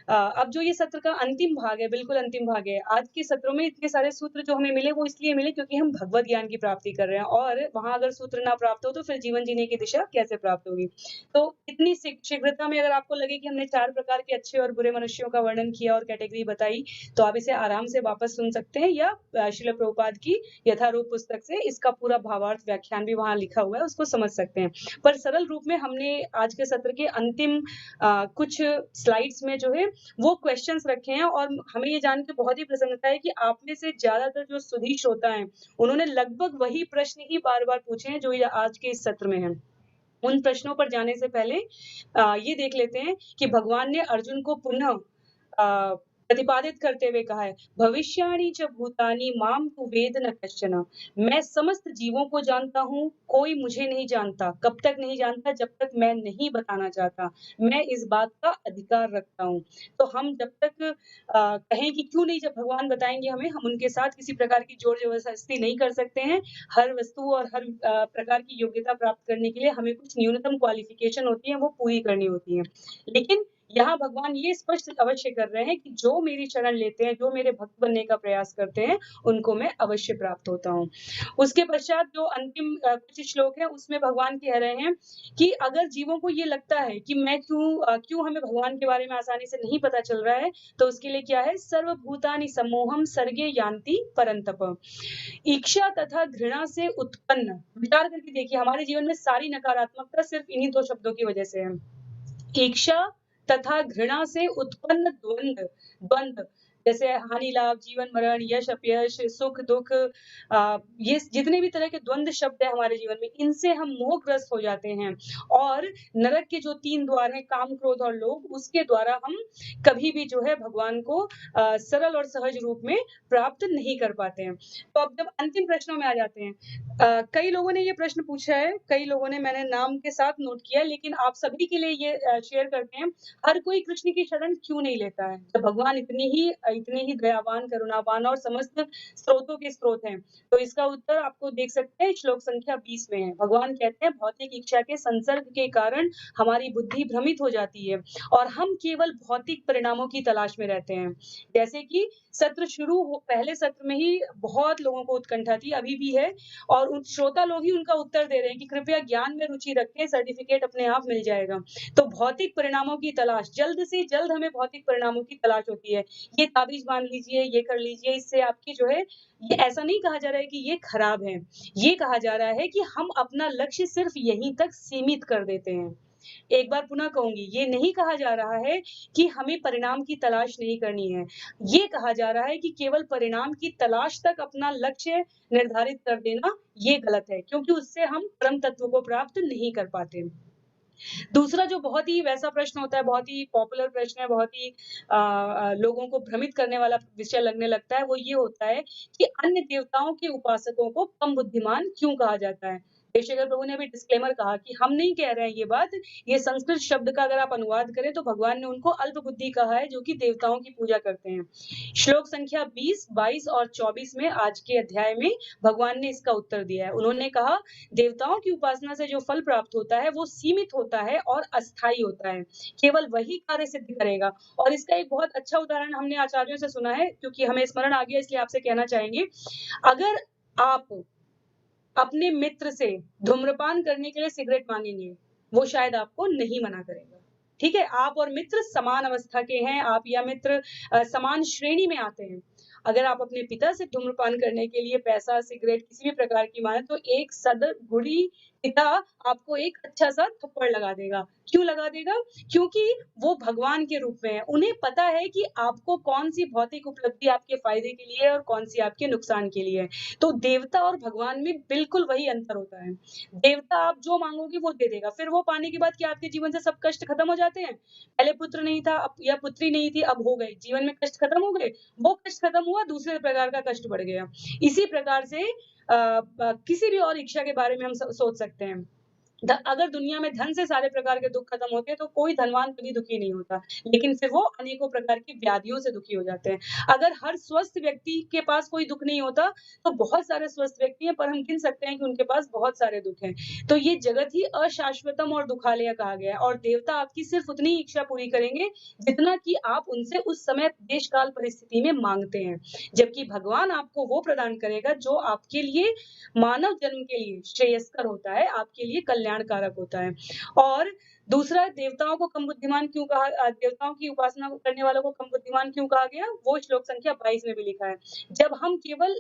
अब जो ये सत्र का अंतिम भाग है, बिल्कुल अंतिम भाग है। आज के सत्रों में इतने सारे सूत्र जो हमें मिले वो इसलिए मिले क्योंकि हम भगवत ज्ञान की प्राप्ति कर रहे हैं, और वहां अगर सूत्र ना प्राप्त हो तो फिर जीवन जीने की दिशा कैसे प्राप्त होगी। तो इतनी शीघ्रता में अगर आपको लगे कि हमने 4 प्रकार के अच्छे और बुरे मनुष्यों का वर्णन किया और कैटेगरी बताई, तो आप इसे आराम से वापस सुन सकते हैं, या श्रील प्रभुपाद की यथारूप पुस्तक से इसका पूरा भावार्थ व्याख्यान भी वहां लिखा हुआ है, उसको समझ सकते हैं। पर सरल रूप में हमने आज के सत्र के अंतिम कुछ स्लाइड्स में जो है वो क्वेश्चंस रखे हैं, और हमें ये जान के बहुत ही प्रसन्नता है कि आप में से ज्यादातर जो सुधी श्रोता हैं उन्होंने लगभग वही प्रश्न ही बार-बार पूछे हैं जो आज के इस सत्र में हैं। उन प्रश्नों पर जाने से पहले ये देख लेते हैं कि भगवान ने अर्जुन को पुनः प्रतिपादित करते हुए कहा है, भविष्याणि च भूतानि माम तु वेद न कश्चन। मैं समस्त जीवों को जानता हूँ, कोई मुझे नहीं जानता। कब तक नहीं जानता? जब तक मैं नहीं बताना चाहता। मैं इस बात का अधिकार रखता हूँ। तो हम जब तक कहें कि क्यों नहीं, जब भगवान बताएँगे हमें, हम उनके साथ किसी प्रकार की ज़ोर-ज़बरदस्ती नहीं कर सकते हैं। हर वस्तु और हर प्रकार की योग्यता प्राप्त करने के लिए हमें कुछ न्यूनतम क्वालिफ़िकेशन होती है, वो पूरी करनी होती है। लेकिन यहाँ भगवान ये स्पष्ट अवश्य कर रहे हैं कि जो मेरी शरण लेते हैं, जो मेरे भक्त बनने का प्रयास करते हैं, उनको मैं अवश्य प्राप्त होता हूँ। उसके पश्चात जो अंतिम कुछ श्लोक है, उसमें भगवान कह रहे हैं कि अगर जीवों को ये लगता है कि मैं क्यों हमें भगवान के बारे में आसानी से नहीं पता चल रहा है, तो उसके लिए क्या है, सर्वभूतानि सम्मोहम सर्गे यान्ति परंतप। ईर्ष्या तथा घृणा से उत्पन्न, विचार करके देखिए, हमारे जीवन में सारी नकारात्मकता सिर्फ इन्हीं 2 शब्दों की वजह से है। ईर्ष्या तथा घृणा से उत्पन्न द्वंद्व, जैसे हानि लाभ, जीवन मरण, यश अपयश, सुख दुख, ये जितने भी तरह के द्वंद्व शब्द है हमारे जीवन में, इनसे हम मोहग्रस्त हो जाते हैं। और नरक के जो 3 द्वार हैं, काम क्रोध और लोभ, उसके द्वारा हम कभी भी जो है भगवान को सरल और सहज रूप में प्राप्त नहीं कर पाते हैं। तो अब जब अंतिम प्रश्नों में आ जाते हैं, कई लोगों ने ये प्रश्न पूछा है, कई लोगों ने, मैंने नाम के साथ नोट किया है, लेकिन आप सभी के लिए ये शेयर करते हैं, हर कोई कृष्ण की शरण क्यों नहीं लेता है? जब भगवान इतने ही दयावान, करुणावान और समस्त स्रोतों के स्रोत हैं। तो इसका उत्तर आपको देख सकते हैं, श्लोक संख्या 20 में है। भगवान कहते हैं, भौतिक इच्छा के संसर्ग के कारण हमारी बुद्धि भ्रमित हो जाती है और हम केवल भौतिक परिणामों की तलाश में रहते हैं। जैसे कि पहले सत्र में ही बहुत लोगों को उत्कंठा थी, अभी भी है, और उन श्रोता लोग ही उनका उत्तर दे रहे हैं कि कृपया ज्ञान में रुचि रखें, सर्टिफिकेट अपने आप मिल जाएगा। तो भौतिक परिणामों की तलाश, जल्द से जल्द हमें भौतिक परिणामों की तलाश होती है। ये ताबीज़ बाँध लीजिए, ये कर लीजिए, इससे आपकी जो है, ये ऐसा नहीं कहा जा रहा है कि ये खराब है। ये कहा जा रहा है कि हम अपना लक्ष्य सिर्फ़ यहीं तक सीमित कर देते हैं। एक बार पुनः कहूँगी, ये नहीं कहा जा रहा है कि हमें परिणाम की तलाश नहीं करनी है। ये कहा जा रहा है कि केवल परिणाम की तलाश तक अपना लक्ष्य निर्धारित कर देना, ये गलत है, क्योंकि उससे हम परम तत्व को प्राप्त नहीं कर पाते। दूसरा जो बहुत ही वैसा प्रश्न होता है, बहुत ही पॉपुलर प्रश्न है, बहुत ही लोगों को भ्रमित करने वाला विषय लगने लगता है, वो ये होता है कि अन्य देवताओं के उपासकों को कम बुद्धिमान क्यों कहा जाता है? बेशक प्रभु ने अभी डिस्क्लेमर कहा कि हम नहीं कह रहे हैं ये बात, ये संस्कृत शब्द का अगर आप अनुवाद करें तो भगवान ने उनको अल्प बुद्धि कहा है, जो कि देवताओं की पूजा करते हैं। श्लोक संख्या 20, 22 और 24 में आज के अध्याय में भगवान ने इसका उत्तर दिया है। उन्होंने कहा, देवताओं की उपासना से जो फल प्राप्त होता है वो सीमित होता है और अस्थायी होता है। केवल वही कार्य सिद्ध करेगा। और इसका एक बहुत अच्छा उदाहरण हमने आचार्यों से सुना है, क्योंकि हमें स्मरण आ गया, इसलिए आपसे कहना चाहेंगे, अगर आप अपने मित्र से धूम्रपान करने के लिए सिगरेट मांगेंगे, वो शायद आपको नहीं मना करेगा। ठीक है? आप और मित्र समान अवस्था के हैं, आप या मित्र समान श्रेणी में आते हैं। अगर आप अपने पिता से धूम्रपान करने के लिए पैसा, सिगरेट किसी भी प्रकार की माँगे, तो एक सद्गुणी पिता आपको एक अच्छा-सा थप्पड़ लगा देगा। क्यों लगा देगा? क्योंकि वो भगवान के रूप में है। उन्हें पता है कि आपको कौन-सी भौतिक उपलब्धि आपके फ़ायदे के लिए है और कौन-सी आपके नुकसान के लिए है। तो देवता और भगवान में बिल्कुल वही अंतर होता है। देवता आप जो माँगोगे वो दे देगा। फिर वो पाने के बाद क्या आपके जीवन से सब कष्ट खत्म हो जाते हैं? पहले पुत्र नहीं था, अब या पुत्री नहीं थी, अब हो गए। जीवन में कष्ट खत्म हो गए। वो कष्ट खत्म हुआ, दूसरे प्रकार का कष्ट बढ़ गया। इसी प्रकार से किसी भी और इच्छा के बारे में हम सोच सकते हैं। अगर दुनिया में धन से सारे प्रकार के दुःख खत्म होते हैं, तो कोई धनवान कभी दुखी नहीं होता। लेकिन फिर वो अनेकों प्रकार की व्याधियों से दुखी हो जाते हैं। अगर हर स्वस्थ व्यक्ति के पास कोई दुःख नहीं होता, तो बहुत सारे स्वस्थ व्यक्ति हैं, पर हम गिन सकते हैं कि उनके पास बहुत सारे दुःख हैं। तो ये जगत ही अशाश्वतम और दुखालय कहा गया है, और देवता आपकी सिर्फ उतनी ही इच्छा पूरी करेंगे, जितना कि आप उनसे उस समय देश काल परिस्थिति में माँगते हैं। जबकि भगवान आपको वो प्रदान करेगा जो आपके लिए, मानव जन्म के लिए श्रेयस्कर होता है, आपके लिए कल्याणकारक होता है। और दूसरा, देवताओं को कम बुद्धिमान क्यों कहा, देवताओं की उपासना करने वालों को कम बुद्धिमान क्यों कहा गया? वो श्लोक संख्या 22 में भी लिखा है। जब हम केवल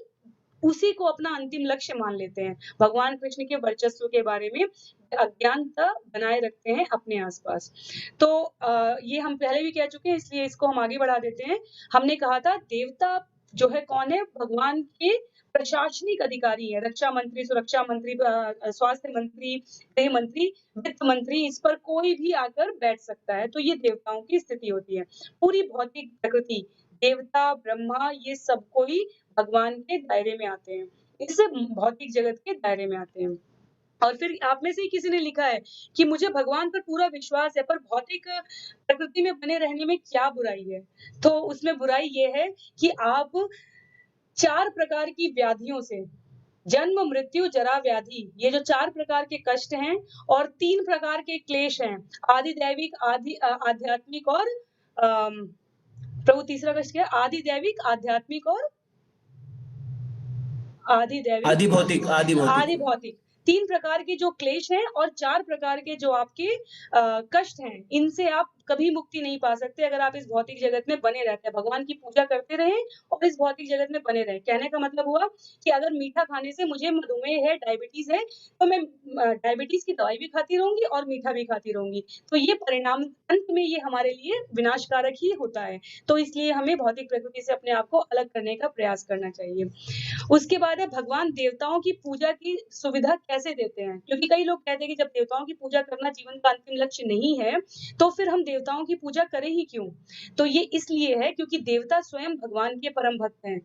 उसी को अपना अंतिम लक्ष्य मान लेते हैं, भगवान कृष्ण के वर्चस्व के बारे में अज्ञानता बनाए रखते हैं अपने आस-पास। तो ये हम पहले भी कह चुके हैं, इसलिए इसको हम आगे बढ़ा देते हैं। हमने कहा था, देवता जो है कौन है? भगवान के प्रशासनिक अधिकारी है, रक्षा मंत्री, सुरक्षा मंत्री, स्वास्थ्य मंत्री, गृह मंत्री, वित्त मंत्री, इस पर कोई भी आकर बैठ सकता है। तो ये देवताओं की स्थिति होती है। पूरी भौतिक प्रकृति देवता, ब्रह्मा, ये सब कोई भगवान के दायरे में आते हैं, इस भौतिक जगत के दायरे में आते हैं। और फिर आप में से ही किसी ने लिखा है कि मुझे भगवान पर पूरा विश्वास है, पर भौतिक प्रकृति में बने रहने में क्या बुराई है? तो उसमें बुराई ये है कि आप 4 प्रकार की व्याधियों से, जन्म, मृत्यु, जरा, व्याधि, ये जो 4 प्रकार के कष्ट हैं और 3 प्रकार के क्लेश हैं, आदि दैविक, आध्यात्मिक और प्रभु तीसरा कष्ट क्या है? आदि दैविक, आध्यात्मिक और आदि दैविक, आदि भौतिक, आदि भौतिक। आदि भौतिक। 3 प्रकार के जो क्लेश हैं और 4 प्रकार के जो आपके कष्ट हैं, इनसे आप कभी मुक्ति नहीं पा सकते अगर आप इस भौतिक जगत में बने रहते हैं। भगवान की पूजा करते रहें और इस भौतिक जगत में बने रहें। कहने का मतलब हुआ कि अगर मीठा खाने से मुझे मधुमेह है, डायबिटीज़ है, तो मैं डायबिटीज़ की दवाई भी खाती रहूँगी और मीठा भी खाती रहूँगी। तो ये परिणाम अंत में ये हमारे लिए विनाशकारक ही होता है। तो इसलिए हमें भौतिक प्रकृति से अपने आप को अलग करने का प्रयास करना चाहिए। उसके बाद है भगवान देवताओं की पूजा की सुविधा कैसे देते हैं? क्योंकि कई लोग कहते हैं कि जब देवताओं की पूजा करना जीवन का अंतिम लक्ष्य नहीं है, तो फिर हम देवताओं की पूजा करें ही क्यों? तो ये इसलिए है क्योंकि देवता स्वयं भगवान के परम भक्त हैं।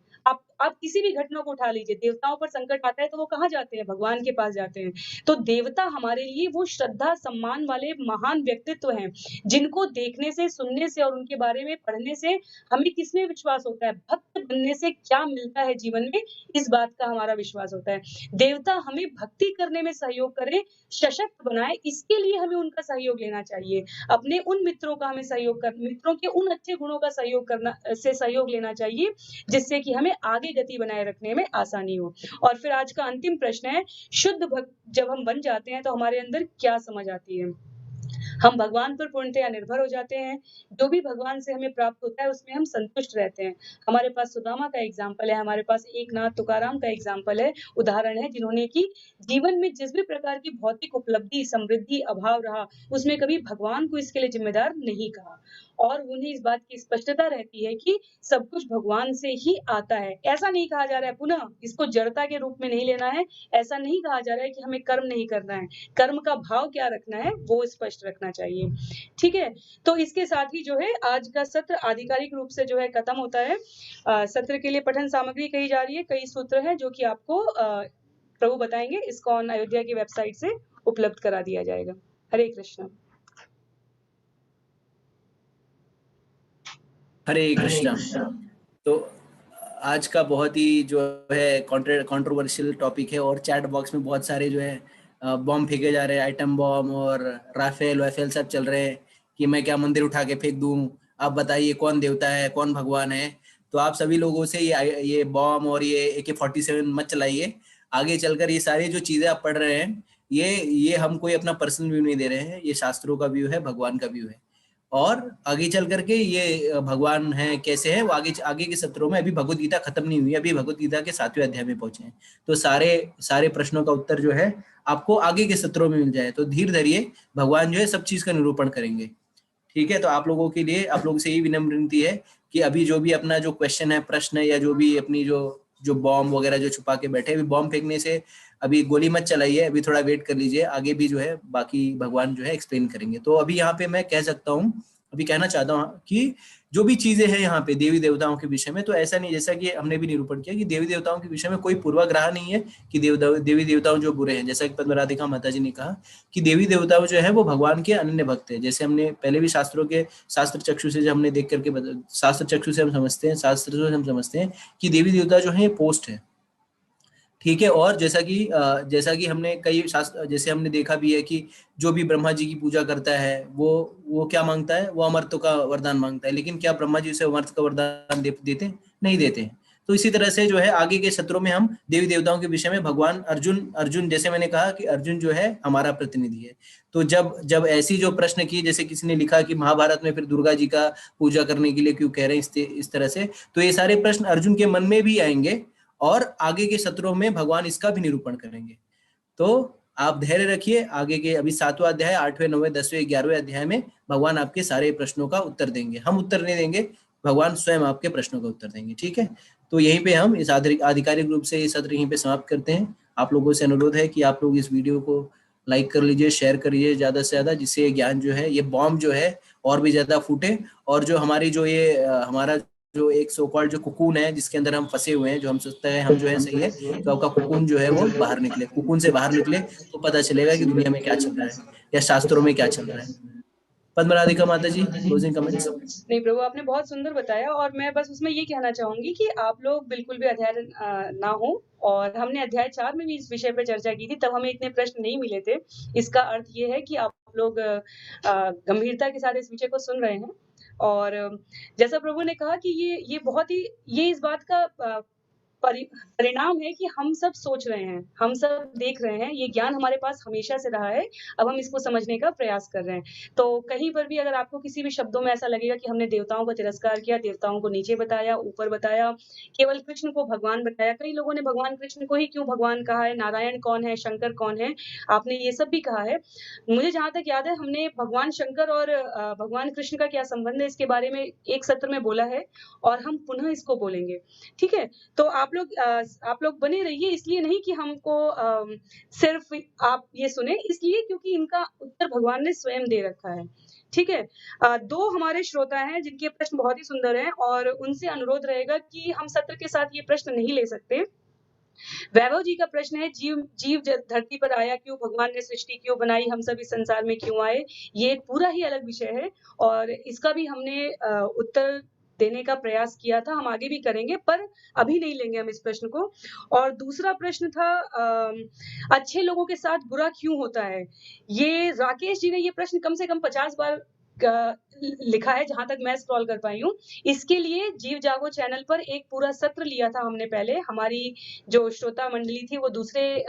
आप किसी भी घटना को उठा लीजिए, देवताओं पर संकट आता है तो वो कहाँ जाते हैं? भगवान के पास जाते हैं। तो देवता हमारे लिए वो श्रद्धा, सम्मान वाले महान व्यक्तित्व हैं, जिनको देखने से, सुनने से और उनके बारे में पढ़ने से हमें किसमें विश्वास होता है? भक्त बनने से क्या मिलता है जीवन में, इस बात का हमारा विश्वास होता है। देवता हमें भक्ति करने में सहयोग करें, सशक्त बनाए, इसके लिए हमें उनका सहयोग लेना चाहिए। अपने उन मित्रों का हमें मित्रों के उन अच्छे गुणों का सहयोग लेना चाहिए, जिससे कि हमें आगे गति बनाए रखने में आसानी हो। और फिर आज का अंतिम प्रश्न है, शुद्ध भक्त जब हम बन जाते हैं तो हमारे अंदर क्या समझ आती है? हम भगवान पर पूर्णतया निर्भर हो जाते हैं। जो भी भगवान से हमें प्राप्त होता है उसमें हम संतुष्ट रहते हैं। हमारे पास सुदामा का एग्जाम्पल है, हमारे पास एकनाथ तुकाराम का एग्जाम्पल है, उदाहरण है, जिन्होंने कि जीवन में जिस भी प्रकार की भौतिक उपलब्धि, समृद्धि, अभाव रहा, उसमें कभी भगवान को इसके लिए जिम्मेदार नहीं कहा। और उन्हें इस बात की स्पष्टता रहती है कि सब कुछ भगवान से ही आता है। ऐसा नहीं कहा जा रहा है, पुनः इसको जड़ता के रूप में नहीं लेना है, ऐसा नहीं कहा जा रहा है कि हमें कर्म नहीं करना है। कर्म का भाव क्या रखना है, वो स्पष्ट रखना चाहिए। ठीक है? तो इसके साथ ही जो है आज का सत्र आधिकारिक रूप से जो है खत्म होता है। सत्र के लिए पठन सामग्री कही जा रही है, कई सूत्र हैं जो कि आपको प्रभु बताएंगे, इस्कॉन अयोध्या की वेबसाइट से उपलब्ध करा दिया जाएगा। हरे कृष्ण। हरे कृष्णा। तो आज का बहुत ही जो है कंट्रोवर्शियल टॉपिक है और चैट बॉक्स में बहुत सारे जो है बॉम्ब फेंके जा रहे हैं, आइटम बॉम्ब और राफेल सब चल रहे हैं कि मैं क्या मंदिर उठा के फेंक दूं, आप बताइए कौन देवता है, कौन भगवान है। तो आप सभी लोगों से ये बॉम्ब और ये AK-47 मत चलाइए। आगे चलकर ये सारी जो चीजें आप पढ़ रहे हैं, ये हम कोई अपना पर्सनल व्यू नहीं दे रहे हैं, ये शास्त्रों का व्यू है, भगवान का व्यू है। और आगे चल करके ये भगवान है कैसे है वो आगे के सत्रों में, अभी भगवत गीता खत्म नहीं हुई, अभी भगवत गीता के 7वें अध्याय में पहुंचे हैं। तो सारे प्रश्नों का उत्तर जो है आपको आगे के सत्रों में मिल जाए। तो धीर धरिए, भगवान जो है सब चीज का निरूपण करेंगे। ठीक है? तो आप लोगों के लिए, आप लोगों से यही विनम्र विनती है कि अभी जो भी अपना जो क्वेश्चन है, प्रश्न है, या जो भी अपनी जो बॉम्ब वगैरह जो छुपा के बैठे, अभी बॉम्ब फेंकने से अभी गोली मत चलाइए, अभी थोड़ा वेट कर लीजिए, आगे भी जो है बाकी भगवान जो है एक्सप्लेन करेंगे। तो अभी यहाँ पे मैं कह सकता हूँ, अभी कहना चाहता हूँ कि जो भी चीजें हैं यहाँ पे देवी देवताओं के विषय में, तो ऐसा नहीं, जैसा कि हमने भी निरूपण किया कि देवी देवताओं के विषय में कोई पूर्वाग्रह नहीं है कि देवी देवताओं जो बुरे हैं। जैसा कि पद्मराधिका माता जी ने कहा कि देवी देवताओं जो है वो भगवान के अनन्य भक्त है। जैसे हमने पहले भी शास्त्र चक्षु से जब हमने देख करके, शास्त्र चक्षु से हम समझते हैं, शास्त्र से हम समझते हैं कि देवी देवता जो है पोस्ट है। ठीक है? और जैसा कि हमने कई शास्त्र, जैसे हमने देखा भी है कि जो भी ब्रह्मा जी की पूजा करता है वो क्या मांगता है, वो अमरत्व का वरदान मांगता है। लेकिन क्या ब्रह्मा जी उसे अमरत्व का वरदान देते हैं? नहीं देते हैं। तो इसी तरह से जो है आगे के सत्रों में हम देवी देवताओं के विषय में भगवान अर्जुन, जैसे मैंने कहा कि अर्जुन जो है हमारा प्रतिनिधि है। तो जब ऐसी जो प्रश्न की, जैसे किसी ने लिखा कि महाभारत में फिर दुर्गा जी का पूजा करने के लिए क्यों कह रहे हैं इस तरह से, तो ये सारे प्रश्न अर्जुन के मन में भी आएंगे और आगे के सत्रों में भगवान इसका भी निरूपण करेंगे। तो आप धैर्य रखिए, आगे के अभी 7वां अध्याय, 8वें, 9वें, 10वें, 11वें अध्याय में भगवान आपके सारे प्रश्नों का उत्तर देंगे। हम उत्तर नहीं देंगे, भगवान स्वयं आपके प्रश्नों का उत्तर देंगे। ठीक है? तो यहीं पे हम इस आधिकारिक रूप से ये सत्र यहीं पे समाप्त करते हैं। आप लोगों से अनुरोध है कि आप लोग इस वीडियो को लाइक कर लीजिए, शेयर करिए ज्यादा से ज्यादा, जिससे ये ज्ञान जो है, ये बॉम्ब जो है और भी ज्यादा फूटे, और जो हमारी जो ये हमारा जो एक सो कॉल्ड जो कुकून है जिसके अंदर हम फंसे हुए हैं, जो हम सोचते हैं हम जो है सही है, तो आपका कुकून जो है वो बाहर निकले, कुकून से बाहर निकले तो पता चलेगा कि दुनिया में क्या चल रहा है या शास्त्रों में क्या चल रहा है। पद्म राधिका माता जी, क्लोजिंग कमेंट्स। नहीं प्रभु, आपने बहुत सुंदर बताया और मैं बस उसमें ये कहना चाहूंगी कि आप लोग बिल्कुल भी अध्याय ना हो। और हमने अध्याय 4 में भी इस विषय पे चर्चा की थी, तब हमें इतने प्रश्न नहीं मिले थे। इसका अर्थ ये है कि आप लोग गंभीरता के साथ इस विषय को सुन रहे हैं। और जैसा प्रभु ने कहा कि ये बहुत ही ये इस बात का परिणाम है कि हम सब सोच रहे हैं, हम सब देख रहे हैं, ये ज्ञान हमारे पास हमेशा से रहा है, अब हम इसको समझने का प्रयास कर रहे हैं। तो कहीं पर भी अगर आपको किसी भी शब्दों में ऐसा लगेगा कि हमने देवताओं का तिरस्कार किया, देवताओं को नीचे बताया, ऊपर बताया, केवल कृष्ण को भगवान बताया, कई लोगों ने भगवान कृष्ण को ही क्यों भगवान कहा है, नारायण कौन है, शंकर कौन है, आपने ये सब भी कहा है। मुझे जहाँ तक याद है हमने भगवान शंकर और भगवान कृष्ण का क्या संबंध है इसके बारे में एक सत्र में बोला है और हम पुनः इसको बोलेंगे, ठीक है? तो आप लोग बने रहिए, इसलिए नहीं कि हमको सिर्फ आप ये सुने, इसलिए क्योंकि इनका उत्तर भगवान ने स्वयं दे रखा है, ठीक है? 2 हमारे श्रोता हैं जिनके प्रश्न बहुत ही सुंदर हैं और उनसे अनुरोध रहेगा कि हम सत्र के साथ ये प्रश्न नहीं ले सकते। वैभव जी का प्रश्न है, जीव धरती पर आया क्यों, भगवान ने सृष्टि क्यों बनाई, हम सब इस संसार में क्यों आए? ये एक पूरा ही अलग विषय है और इसका भी हमने उत्तर देने का प्रयास किया था, हम आगे भी करेंगे, पर अभी नहीं लेंगे हम इस प्रश्न को। और दूसरा प्रश्न था अच्छे लोगों के साथ बुरा क्यों होता है? ये राकेश जी ने ये प्रश्न कम से कम 50 बार लिखा है, जहां तक मैं स्क्रॉल कर पाई हूँ। इसके लिए जीव जागो चैनल पर एक पूरा सत्र लिया था हमने पहले, हमारी जो श्रोता मंडली थी वो दूसरे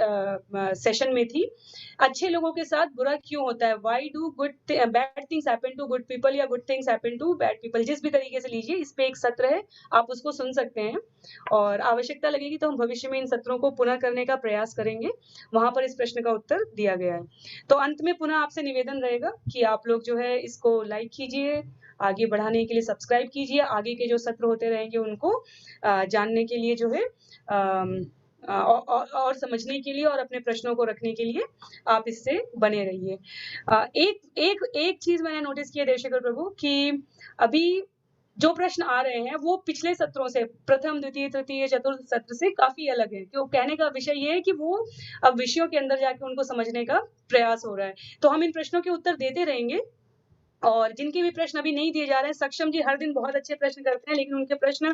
सेशन में थी। अच्छे लोगों के साथ बुरा क्यों होता है? Why do bad things happen to good people या good things happen to bad people? जिस भी तरीके से लीजिए, इस पे एक सत्र है, आप उसको सुन सकते हैं और आवश्यकता लगेगी तो हम भविष्य में इन सत्रों को पुनः करने का प्रयास करेंगे, वहां पर इस प्रश्न का उत्तर दिया गया है। तो अंत में पुनः आपसे निवेदन रहेगा कि आप लोग जो है इसको लाइक कीजिए, आगे बढ़ाने के लिए सब्सक्राइब कीजिए, आगे के जो सत्र होते रहेंगे उनको जानने के लिए जो है और समझने के लिए और अपने प्रश्नों को रखने के लिए आप इससे बने रहिए। एक चीज मैंने नोटिस किया दर्शकों प्रभु कि अभी जो प्रश्न आ रहे हैं वो पिछले सत्रों से, प्रथम, द्वितीय, तृतीय, चतुर्थ सत्र से काफी अलग है। तो कहने का विषय ये है कि वो अब विषयों के अंदर जाके उनको समझने का प्रयास हो रहा है। तो हम इन प्रश्नों के उत्तर देते रहेंगे और जिनके भी प्रश्न अभी नहीं दिए जा रहे हैं, सक्षम जी हर दिन बहुत अच्छे प्रश्न करते हैं, लेकिन उनके प्रश्न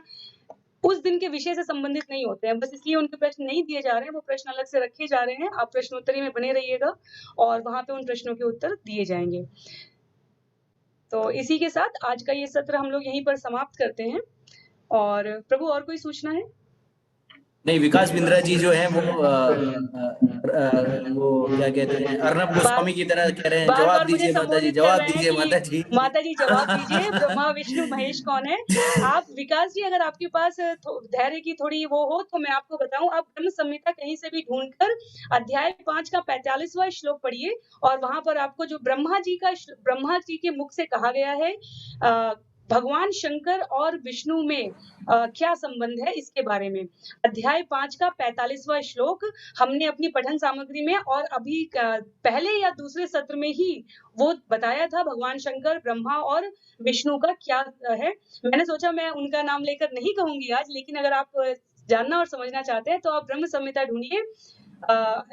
उस दिन के विषय से संबंधित नहीं होते हैं, बस इसलिए उनके प्रश्न नहीं दिए जा रहे हैं, वो प्रश्न अलग से रखे जा रहे हैं। आप प्रश्नोत्तरी में बने रहिएगा और वहां पे उन प्रश्नों के उत्तर दिए जाएंगे। तो इसी के साथ आज का ये सत्र हम लोग यहीं पर समाप्त करते हैं। और प्रभु और कोई सूचना है? नहीं, विकास बिंद्रा जी जो है वो क्या कहते हैं, अर्नब गोस्वामी की तरह कह रहे हैं, बार जवाब बार मुझे दीजिए माता जी, संबोधित कर जवाब रहे हैं दीजिए माता जी। कि माता जी जवाब दीजिए, ब्रह्मा विष्णु महेश कौन है? आप विकास जी अगर आपके पास धैर्य की थोड़ी वो हो तो मैं आपको बताऊं, आप ब्रह्म संहिता कहीं से भी ढूंढकर अध्याय 5 का 45वां श्लोक पढ़िए और वहां पर आपको जो ब्रह्मा जी के मुख से कहा गया है भगवान शंकर और विष्णु में क्या संबंध है इसके बारे में, अध्याय 5 का 45वां श्लोक हमने अपनी पठन सामग्री में और अभी पहले या दूसरे सत्र में ही वो बताया था। भगवान शंकर, ब्रह्मा और विष्णु का क्या है। मैंने सोचा मैं उनका नाम लेकर नहीं कहूंगी आज, लेकिन अगर आप जानना और समझना चाहते हैं तो आप ब्रह्म संहिता ढूंढिए,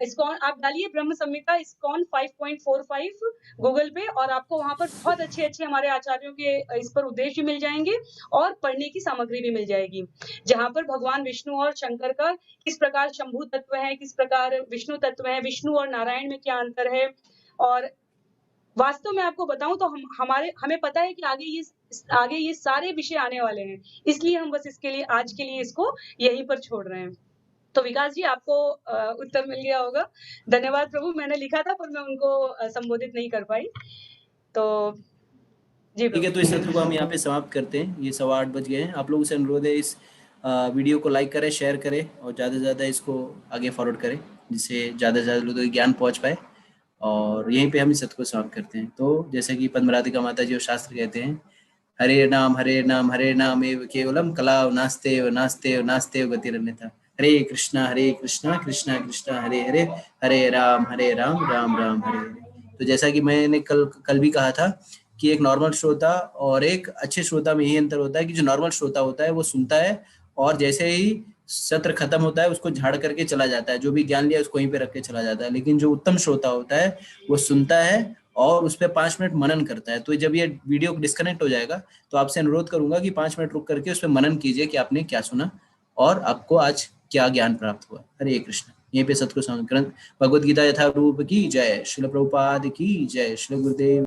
इस्कॉन आप डालिए ब्रह्म संहिता इस्कॉन 5.45 गूगल पे और आपको वहां पर बहुत अच्छे हमारे आचार्यों के इस पर उद्देश्य भी मिल जाएंगे और पढ़ने की सामग्री भी मिल जाएगी, जहां पर भगवान विष्णु और शंकर का किस प्रकार शंभु तत्व है, किस प्रकार विष्णु तत्व है, विष्णु और नारायण में क्या अंतर है। और वास्तव में आपको बताऊं तो हमें पता है कि आगे ये सारे विषय आने वाले हैं, इसलिए हम बस इसके लिए आज के लिए इसको यहीं पर छोड़ रहे हैं। तो विकास जी आपको उत्तर मिल गया होगा। धन्यवाद प्रभु, मैंने लिखा था पर मैं उनको संबोधित नहीं कर पाई। तो जी ठीक है, तो इस सत्र को हम यहाँ पे समाप्त करते हैं, ये 8:15 बज गए हैं। आप लोगों से अनुरोध है इस वीडियो को लाइक करें, शेयर करें और ज़्यादा से ज़्यादा इसको आगे फॉरवर्ड करें, जिससे ज़्यादा से ज़्यादा लोगों को ज्ञान पहुँच पाए। और यहीं पे हम इस सत्र को समाप्त करते हैं। तो जैसे कि पद्म राधिका माता जी और शास्त्र कहते हैं, हरे नाम एव केवलम कलाव नास्ते गतिरन्यथा। हरे कृष्णा कृष्णा कृष्णा हरे हरे, हरे राम राम राम हरे हरे। तो जैसा कि मैंने कल भी कहा था कि एक नॉर्मल श्रोता और एक अच्छे श्रोता में यही अंतर होता है कि जो नॉर्मल श्रोता होता है वो सुनता है और जैसे ही सत्र खत्म होता है उसको झाड़ करके चला जाता है, जो भी ज्ञान लिया उसको वहीं पे रख के चला जाता है। लेकिन जो उत्तम श्रोता होता है वो सुनता है और उस पर 5 मिनट मनन करता है। तो जब ये वीडियो डिस्कनेक्ट हो जाएगा तो आपसे अनुरोध करूंगा कि 5 मिनट रुक करके उस पर मनन कीजिए कि आपने क्या सुना और आपको आज क्या ज्ञान प्राप्त हुआ। हरे कृष्ण। यहीं पे सतगुरु ग्रंथ भगवद गीता यथा रूप की जय, श्रील प्रभुपाद की जय, श्री गुरुदेव।